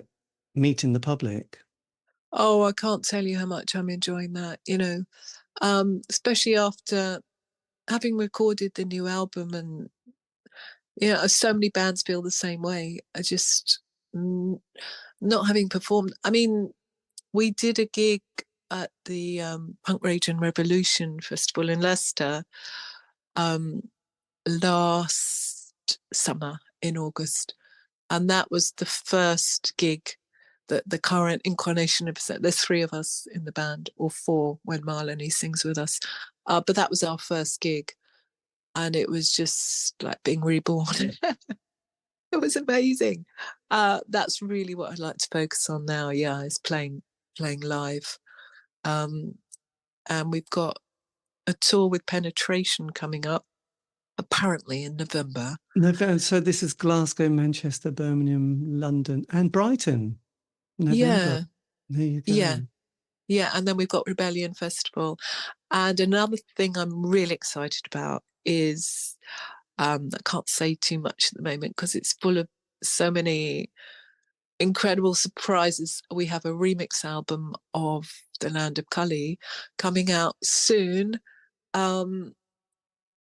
meeting the public? Oh, I can't tell you how much I'm enjoying that. Especially after having recorded the new album, and so many bands feel the same way. I just not having performed. I mean, we did a gig at the Punk Rage and Revolution Festival in Leicester last summer in August, and that was the first gig that the current incarnation of there's 3 of us in the band, or 4 when Marlene sings with us, but that was our first gig, and it was just like being reborn. It was amazing. That's really what I'd like to focus on now. Is playing live. And we've got a tour with Penetration coming up, apparently in November. So this is Glasgow, Manchester, Birmingham, London, and Brighton. November. There you go. Yeah, and then we've got Rebellion Festival. And another thing I'm really excited about is, I can't say too much at the moment because it's full of so many incredible surprises. We have a remix album of The Land of Kali coming out soon,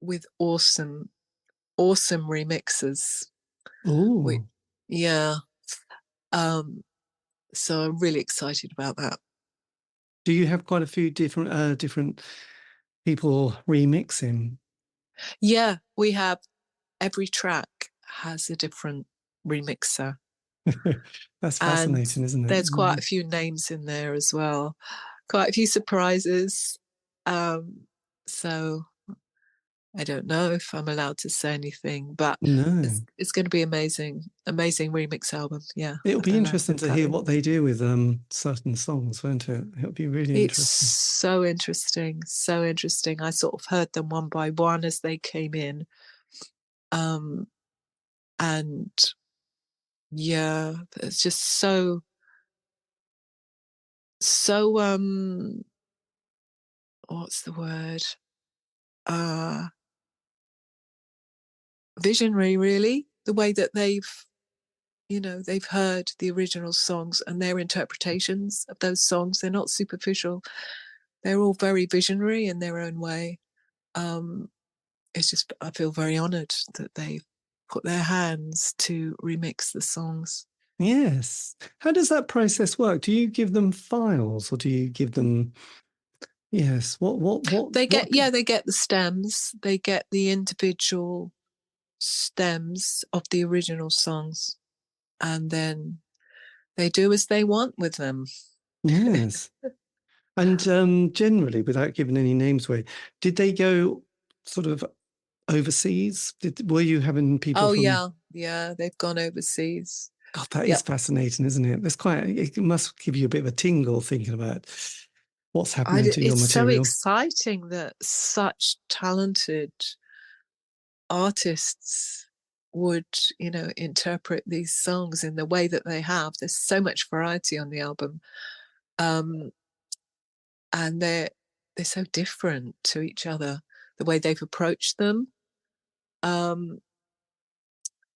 with awesome remixes. Oh, so I'm really excited about that. Do you have quite a few different people remixing? Yeah, we have. Every track has a different remixer. That's fascinating, isn't it? There's quite a few names in there as well. Quite a few surprises. So I don't know if I'm allowed to say anything, but it's going to be amazing remix album. Yeah, it'll be interesting to hear what they do with certain songs, won't it? It'll be really interesting. It's so interesting. I sort of heard them one by one as they came in, and it's just so what's the word? uh, visionary, really. The way that they've heard the original songs and their interpretations of those songs. They're not superficial. They're all very visionary in their own way. It's just, I feel very honoured that they've put their hands to remix the songs. Yes. How does that process work? Do you give them files, or do you give them? Yes. They get the stems. They get the individual stems of the original songs, and then they do as they want with them. Yes. And generally, without giving any names away, did they go sort of overseas? Were you having people Oh, from? yeah, they've gone overseas. God, that is Yep. fascinating, isn't it? It must give you a bit of a tingle thinking about what's happening to your It's so material. exciting that such talented artists would, interpret these songs in the way that they have. There's so much variety on the album. And they're so different to each other, the way they've approached them.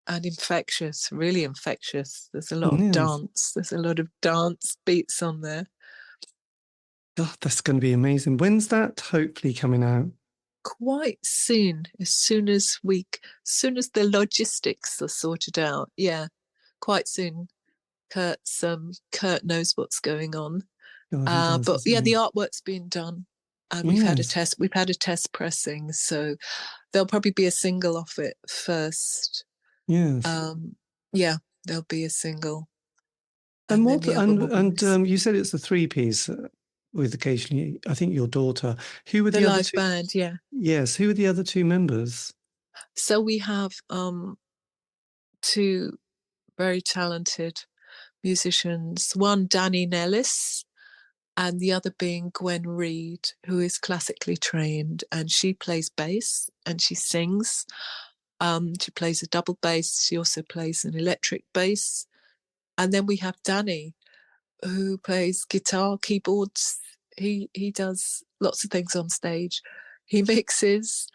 And infectious, really infectious. There's a lot of dance. There's a lot of dance beats on there. God, that's going to be amazing. When's that hopefully coming out? Quite soon, as soon as the logistics are sorted out. Yeah, quite soon. Kurt knows what's going on. But yeah, the artwork's been done, and we've had a test pressing, so there'll probably be a single off it first. Yes. Yeah, there'll be a single. And you said it's a 3-piece with occasionally, I think, your daughter. Who were the other live band? Yeah. Yes. Who are the other 2 members? So we have 2 very talented musicians. One, Danny Nellis, and the other being Gwen Reed, who is classically trained, and she plays bass and she sings. She plays a double bass. She also plays an electric bass. And then we have Danny, who plays guitar, keyboards. He does lots of things on stage. He mixes.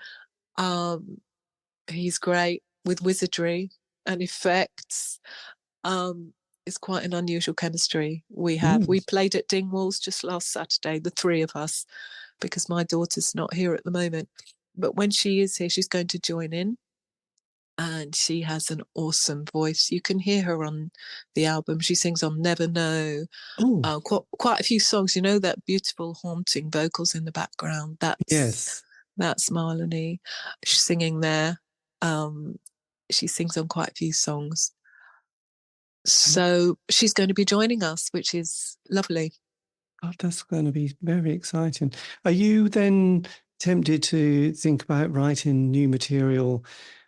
He's great with wizardry and effects. It's quite an unusual chemistry we have. We played at Dingwalls just last Saturday, the 3 of us, because my daughter's not here at the moment. But when she is here, she's going to join in. And she has an awesome voice. You can hear her on the album. She sings on Never Know. Quite a few songs. You know, that beautiful, haunting vocals in the background. That's Marlene. She's singing there. She sings on quite a few songs. So she's going to be joining us, which is lovely. Oh, that's going to be very exciting. Are you then tempted to think about writing new material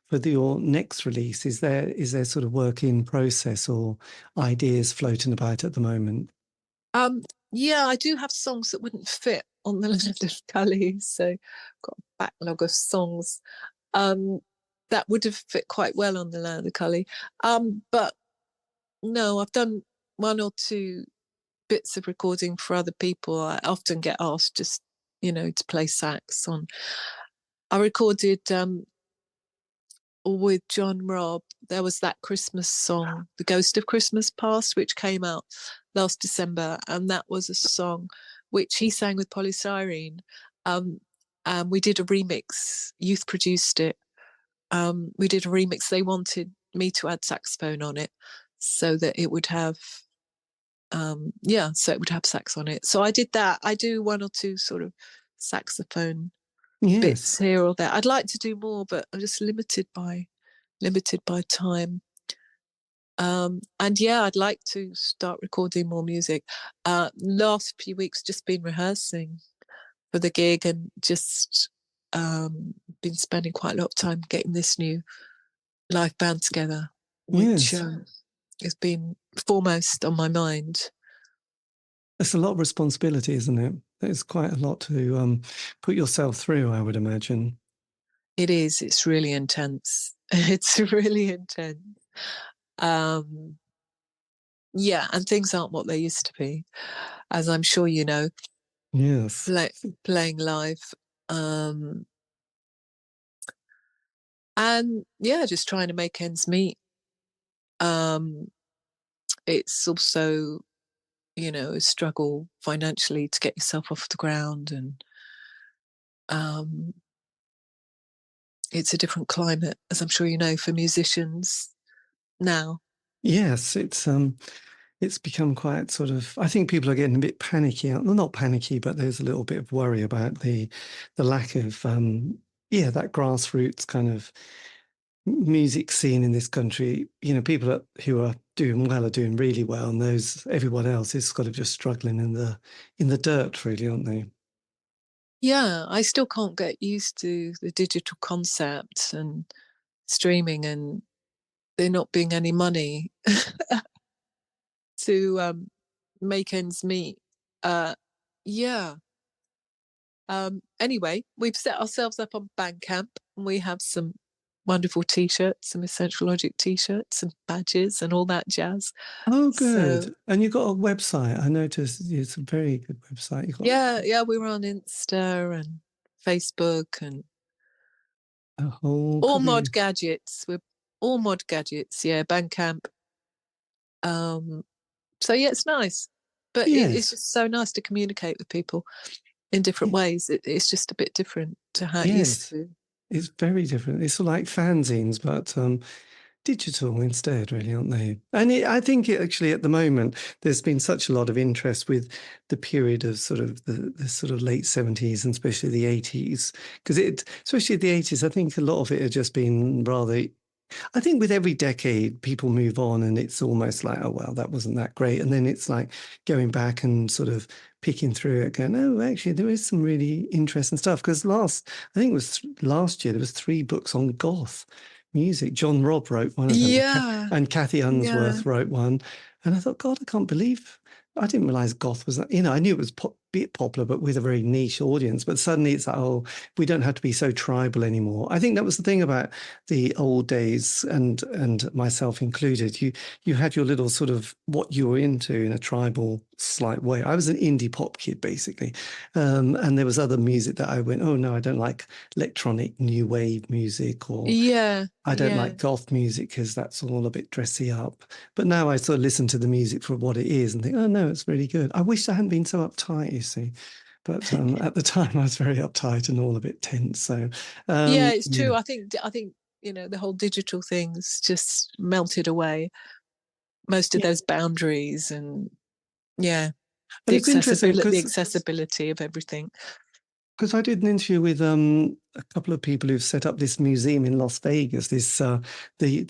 for your next release? Is there sort of work in process or ideas floating about at the moment? Yeah, I do have songs that wouldn't fit on the Land of Cully, so I've got a backlog of songs that would have fit quite well on the Land of Cully. But no, I've done 1 or 2 bits of recording for other people. I often get asked just, to play sax on. I recorded with John Robb. There was that Christmas song, The Ghost of Christmas Past, which came out last December, and that was a song which he sang with Polystyrene. And we did a remix. Youth produced it. We did a remix. They wanted me to add saxophone on it so that it would have sax on it. So I did that. I do 1 or 2 sort of saxophone bits here or there. I'd like to do more, but I'm just limited by time. And yeah, I'd like to start recording more music. Last few weeks just been rehearsing for the gig, and just been spending quite a lot of time getting this new live band together, which has been foremost on my mind. It's a lot of responsibility, isn't it? There's quite a lot to put yourself through, I would imagine. It is. It's really intense. It's really intense. Yeah, and things aren't what they used to be, as I'm sure you know. Yes. Playing live. And yeah, just trying to make ends meet. It's also, a struggle financially to get yourself off the ground, and it's a different climate, as I'm sure you know, for musicians now. Yes, it's become quite sort of, I think people are getting a bit panicky. Well, not panicky, but there's a little bit of worry about the lack of that grassroots kind of music scene in this country. People who are doing well are doing really well, and everyone else is kind of just struggling in the dirt, really, aren't they? Yeah, I still can't get used to the digital concept and streaming, and there not being any money to make ends meet. Yeah. Anyway, we've set ourselves up on Bandcamp, and we have some wonderful t-shirts, some Essential Logic t-shirts and badges and all that jazz. Oh, So good. And you've got a website. I noticed it's a very good website. yeah, we're on Insta and Facebook and a whole all career. mod gadgets. We're all mod gadgets. Yeah, Bandcamp. So yeah, it's nice, but it's Yes. just so nice to communicate with people in different ways. It's just a bit different to how it used Yes. to. It's very different. It's sort of like fanzines, but digital instead, really, aren't they? And I think actually at the moment there's been such a lot of interest with the period of sort of the sort of late 70s and especially the 80s, because especially the 80s, I think a lot of it had just been rather. I think with every decade, people move on and it's almost like, oh, well, that wasn't that great. And then it's like going back and sort of picking through it, going, oh, actually, there is some really interesting stuff. Because I think it was last year, there was 3 books on goth music. John Robb wrote one of them, Yeah, and Kathy yeah, Unsworth wrote one. And I thought, God, I didn't realize goth was, I knew it was a bit popular, but with a very niche audience. But suddenly it's like, oh, we don't have to be so tribal anymore. I think that was the thing about the old days, and myself included. You had your little sort of what you were into in a tribal slight way. I was an indie pop kid, basically. And there was other music that I went, oh, no, I don't like electronic new wave music, or yeah, I don't yeah. like goth music because that's all a bit dressy up. But now I sort of listen to the music for what it is and think, oh, no, it's really good. I wish I hadn't been so uptight, you see. But at the time, I was very uptight and all a bit tense. So, Yeah, it's true. I think the whole digital thing's just melted away most of yeah. those boundaries, and yeah, And it's interesting the because accessibility of everything. I did an interview with a couple of people who've set up this museum in Las Vegas. This is it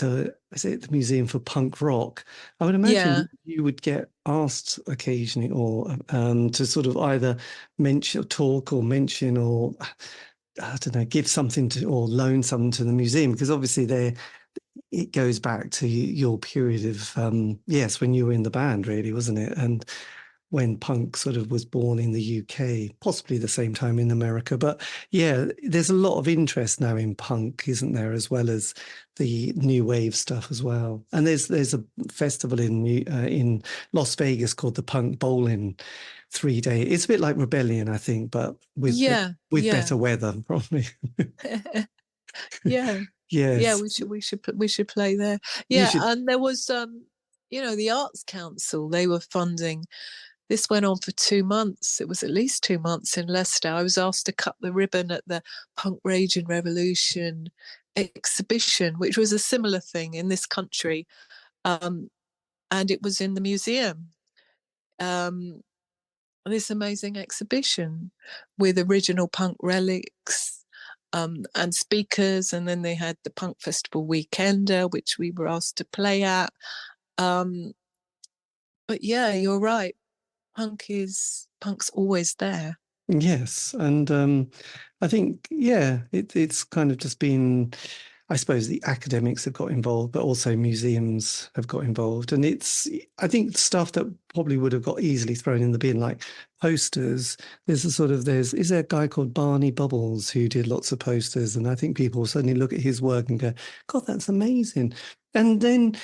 the Museum for Punk Rock? I would Yeah, imagine you would get asked occasionally, or to sort of either mention, talk, or mention, or I don't know, give something to or loan something to the museum, because obviously it goes back to your period of yes, when you were in the band, really, wasn't it? And when punk sort of was born in the UK, possibly the same time in America. But yeah, there's a lot of interest now in punk, isn't there, as well as the new wave stuff as well. And there's a festival in Las Vegas called the Punk Bowling 3 day. It's a bit like Rebellion, I think, but with yeah, better weather, probably. yeah, yeah. Yes, We should play there. you Yeah, should. and there was the Arts Council. They were funding. This went on for 2 months. It was at least 2 months in Leicester. I was asked to cut the ribbon at the Punk Rage and Revolution exhibition, which was a similar thing in this country. And it was in the museum. This amazing exhibition with original punk relics and speakers. And then they had the Punk Festival Weekender, which we were asked to play at. But yeah, you're right. Punk's always there. Yes, and I think it's kind of just been. I suppose the academics have got involved, but also museums have got involved, and I think stuff that probably would have got easily thrown in the bin, like posters. Is there a guy called Barney Bubbles who did lots of posters, and I think people suddenly look at his work and go, God, that's amazing. And then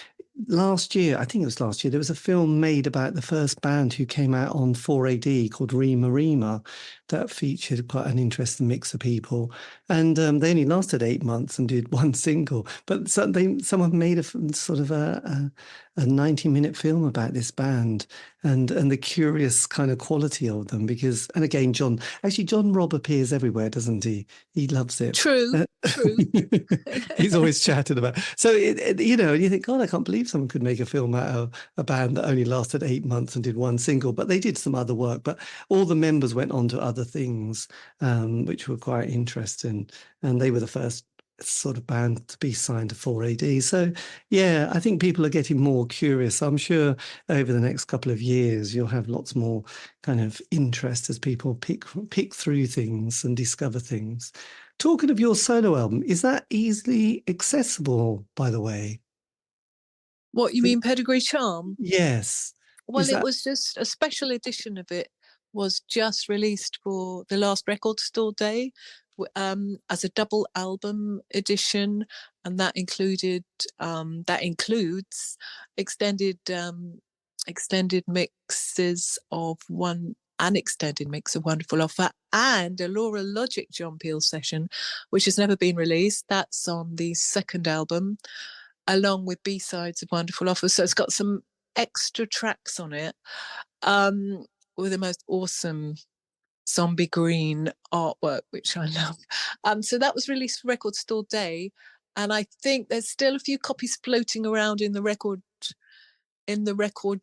last year, I think it was last year, there was a film made about the first band who came out on 4AD called Rima Rima that featured quite an interesting mix of people. And they only lasted 8 months and did one single. But someone made sort of a 90-minute film about this band and the curious kind of quality of them. Because, and again, John Robb appears everywhere, doesn't he? He loves it. True. He's always chatting about. So you think, God, I can't believe someone could make a film out of a band that only lasted 8 months and did one single. But they did some other work. But all the members went on to other things, which were quite interesting. And they were the first sort of band to be signed to 4AD. So yeah, I think people are getting more curious. I'm sure over the next couple of years you'll have lots more kind of interest as people pick through things and discover things. Talking of your solo album, is that easily accessible, by the way? What you mean, Pedigree Charm? Yes. Well, it was just a special edition of it was just released for the last Record Store Day as a double album edition, and that includes extended mixes of an extended mix of Wonderful Offer and a Lora Logic John Peel session, which has never been released. That's on the second album, along with B-sides of Wonderful Offer. So it's got some extra tracks on it, with the most awesome zombie green artwork, which I love. So that was released for Record Store Day, and I think there's still a few copies floating around in the record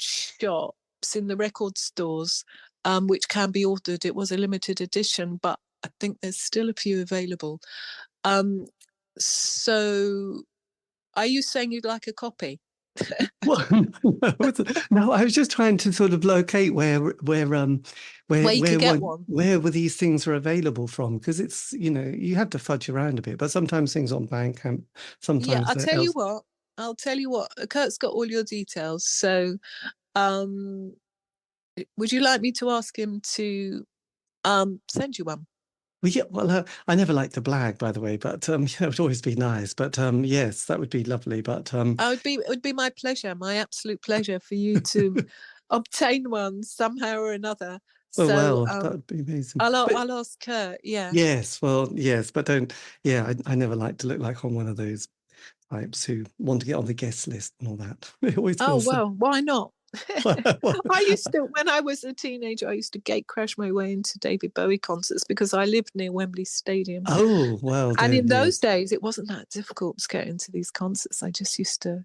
shops, in the record stores, which can be ordered. It was a limited edition, but I think there's still a few available. So are you saying you'd like a copy? Well, no, I was just trying to sort of locate where you could get one. Where were these things are available from? Because it's, you have to fudge around a bit, but sometimes things on Bandcamp, sometimes. Yeah, I'll tell you what. Kurt's got all your details. So, would you like me to ask him to send you one? Well, yeah, well, I never like to blag, by the way, but it would always be nice. But yes, that would be lovely. But it would be my pleasure, my absolute pleasure, for you to obtain one somehow or another. Oh, so, well, that would be amazing. I'll ask Kurt. Yeah. Yes, well, yes, but don't. Yeah, I never like to look like I'm one of those types who want to get on the guest list and all that. It always feels why not? When I was a teenager, I used to gate crash my way into David Bowie concerts because I lived near Wembley Stadium. Oh, well. And in those days, it wasn't that difficult to get into these concerts. I just used to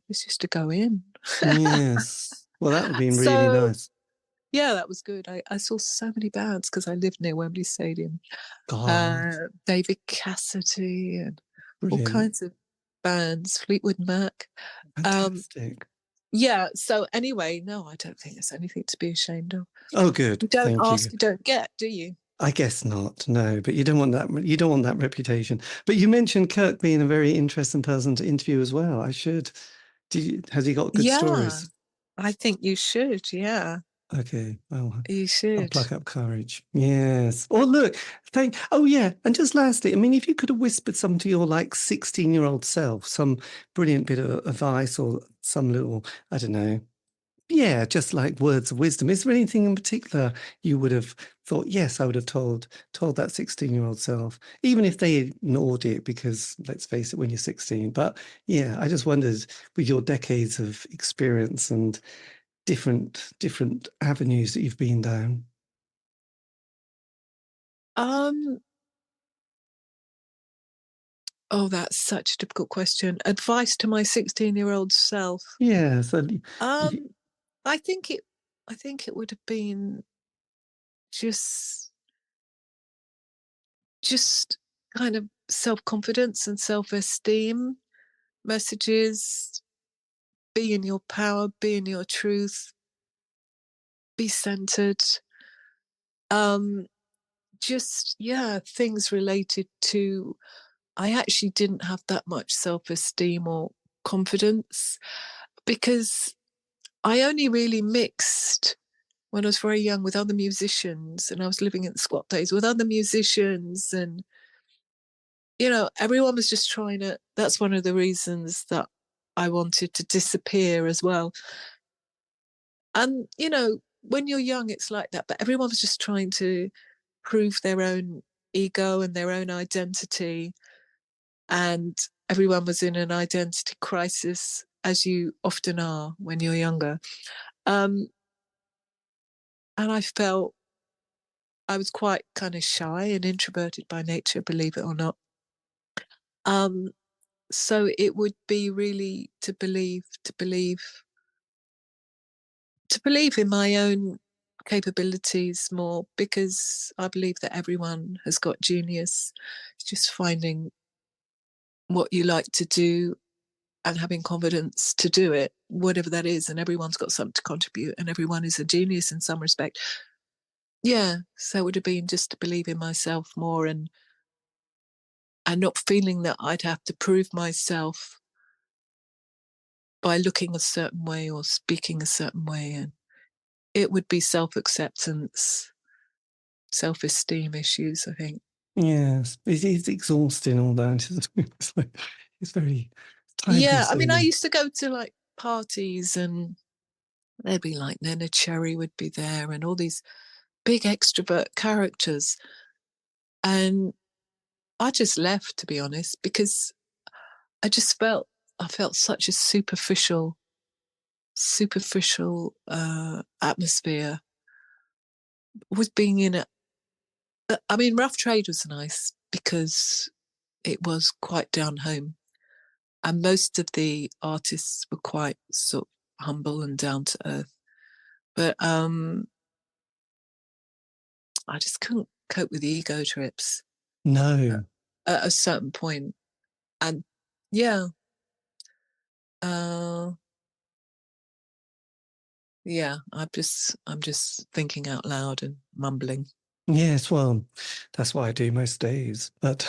go in. Yes. Well, that would be really nice. Yeah, that was good. I saw so many bands because I lived near Wembley Stadium. David Cassidy and all kinds of bands, Fleetwood Mac. Fantastic. Yeah, so anyway, no, I don't think there's anything to be ashamed of. Oh, good. You don't ask, you don't get, do you? I guess not, no, but you don't want that. You don't want that reputation. But you mentioned Kirk being a very interesting person to interview as well. I should. Has he got good stories? I think you should, yeah. Okay, well, you should. I'll pluck up courage. Yes. Oh, look, oh, yeah. And just lastly, I mean, if you could have whispered something to your 16-year-old self, some brilliant bit of advice or some little, I don't know, yeah, just like words of wisdom. Is there anything in particular you would have thought, yes, I would have told that 16-year-old self, even if they ignored it, because let's face it, when you're 16. But yeah, I just wondered, with your decades of experience and different avenues that you've been down. Oh, that's such a difficult question. Advice to my 16-year-old self. Yeah. So, I think it would have been just kind of self-confidence and self-esteem messages. Be in your power, be in your truth, be centered. Things related to, I actually didn't have that much self-esteem or confidence because I only really mixed when I was very young with other musicians, and I was living in the squat days with other musicians, and everyone was just trying to. That's one of the reasons that I wanted to disappear as well. And, you know, when you're young, it's like that, but everyone was just trying to prove their own ego and their own identity. And everyone was in an identity crisis, as you often are when you're younger. And I felt I was quite kind of shy and introverted by nature, believe it or not. So it would be really to believe in my own capabilities more, because I believe that everyone has got genius. It's just finding what you like to do and having confidence to do it, whatever that is. And everyone's got something to contribute, and everyone is a genius in some respect. Yeah, so it would have been just to believe in myself more, and not feeling that I'd have to prove myself by looking a certain way or speaking a certain way. And it would be self-acceptance, self-esteem issues, I think. Yes, it's exhausting, all that. It's like, it's very Yeah, I mean, I time-consuming. used to go to like parties, and there'd be like Nana Cherry would be there, and all these big extrovert characters. And I just left, to be honest, because I felt such a superficial atmosphere with being in it. I mean, Rough Trade was nice because it was quite down home, and most of the artists were quite sort of humble and down to earth. But I just couldn't cope with the ego trips No. at a certain point. And yeah, yeah, I'm just thinking out loud and mumbling. Yes, well, that's what I do most days. But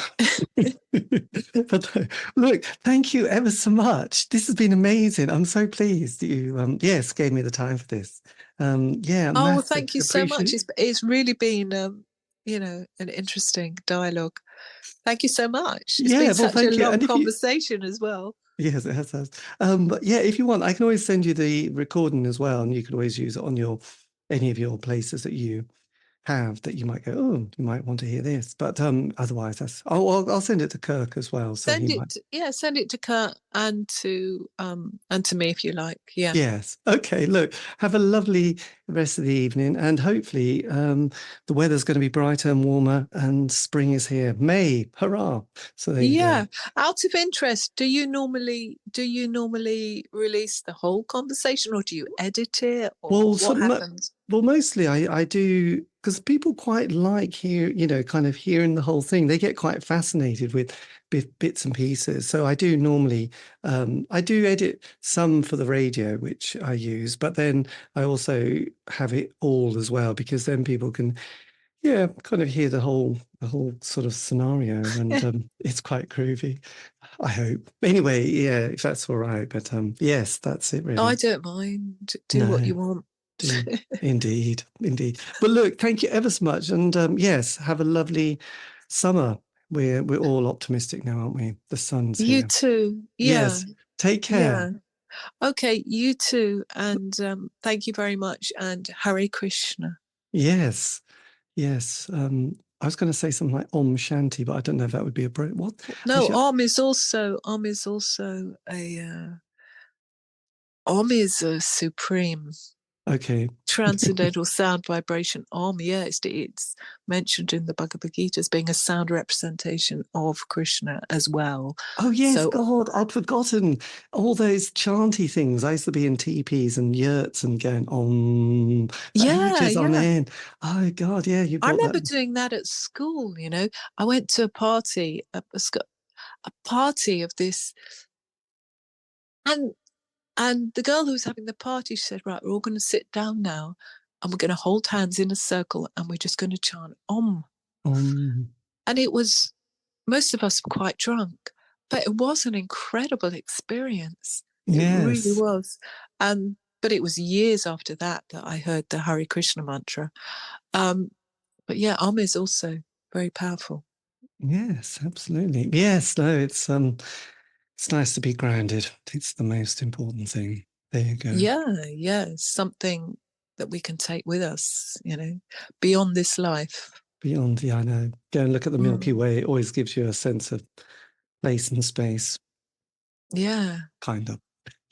but look, thank you ever so much. This has been amazing. I'm so pleased that you yes, gave me the time for this. Yeah, Oh, well, massive thank you so much. appreciate. It's really been you know, an interesting dialogue. Thank you so much. It's Yeah, been well, such a thank you. long And if you conversation as well. yes, it has. But yeah, if you want, I can always send you the recording as well, and you can always use it on your any of your places that you have that you might go, oh, you might want to hear this. But otherwise, that's I'll send it to Kirk as well, so he might. Send it to Kurt and to me if you like. Yeah. Yes. Okay. Look, have a lovely rest of the evening, and hopefully the weather's going to be brighter and warmer, and spring is here. May, hurrah! So there you Yeah. go. Out of interest, do you normally release the whole conversation, or do you edit it, or Well, what happens? well, mostly I do, because people quite like kind of hearing the whole thing. They get quite fascinated with bits and pieces. So I do normally, I do edit some for the radio, which I use, but then I also have it all as well, because then people can, yeah, kind of hear the whole sort of scenario, and it's quite groovy, I hope. Anyway, yeah, if that's all right. But yes, that's it I really. don't mind. Do what No. you want. Indeed. But look, thank you ever so much, and yes, have a lovely summer. We're all optimistic now, aren't we? The sun's You here. too. Yeah. Yes. Take care. Yeah. Okay, you too. And thank you very much. And Hare Krishna. Yes. Yes. I was going to say something like Om Shanti, but I don't know if that would be what? No, Om is also a Om is a supreme Okay. transcendental sound vibration. Om, yeah, it's mentioned in the Bhagavad Gita as being a sound representation of Krishna as well. Oh yes, So God, I'd forgotten all those chanty things. I used to be in teepees and yurts and going on for yeah, ages on yeah. end. Oh God, yeah, you I brought remember that. doing that at school, you know. I went to a party, a party of this, and the girl who was having the party, she said, right, we're all going to sit down now, and we're going to hold hands in a circle, and we're just going to chant Om. And it was, most of us were quite drunk, but it was an incredible experience. It really Yes. was. But it was years after that I heard the Hare Krishna mantra. But yeah, Om is also very powerful. Yes, absolutely. Yes, no, it's It's nice to be grounded. It's the most important thing. There you go. Yeah, something that we can take with us, beyond this life. Beyond, I know. Go and look at the Milky Way. It always gives you a sense of place and space. Yeah. Kind of.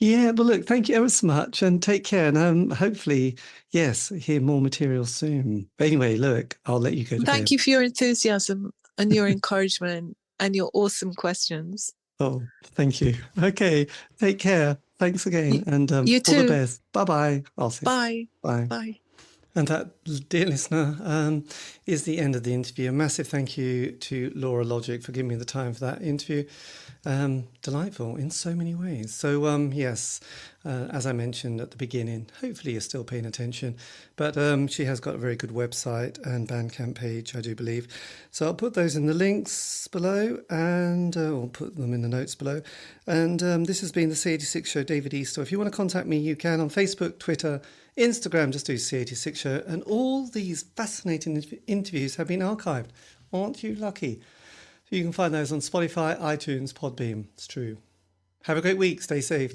Yeah, well, look, thank you ever so much and take care. And hopefully, yes, hear more material soon. But anyway, look, I'll let you go to bed. Thank you for your enthusiasm and your encouragement and your awesome questions. Oh, thank you. Okay, take care. Thanks again. And you all too. the best. Bye-bye. I'll say Bye. Bye. Bye. And that, dear listener, is the end of the interview. A massive thank you to Lora Logic for giving me the time for that interview. Delightful in so many ways. So, yes, as I mentioned at the beginning, hopefully you're still paying attention. But she has got a very good website and Bandcamp page, I do believe. So I'll put those in the links below and I'll put them in the notes below. And this has been the C86 Show, David Eastaugh. If you want to contact me, you can on Facebook, Twitter, Instagram, just do C86 Show. And all these fascinating interviews have been archived. Aren't you lucky? So you can find those on Spotify, iTunes, Podbean. It's true. Have a great week. Stay safe.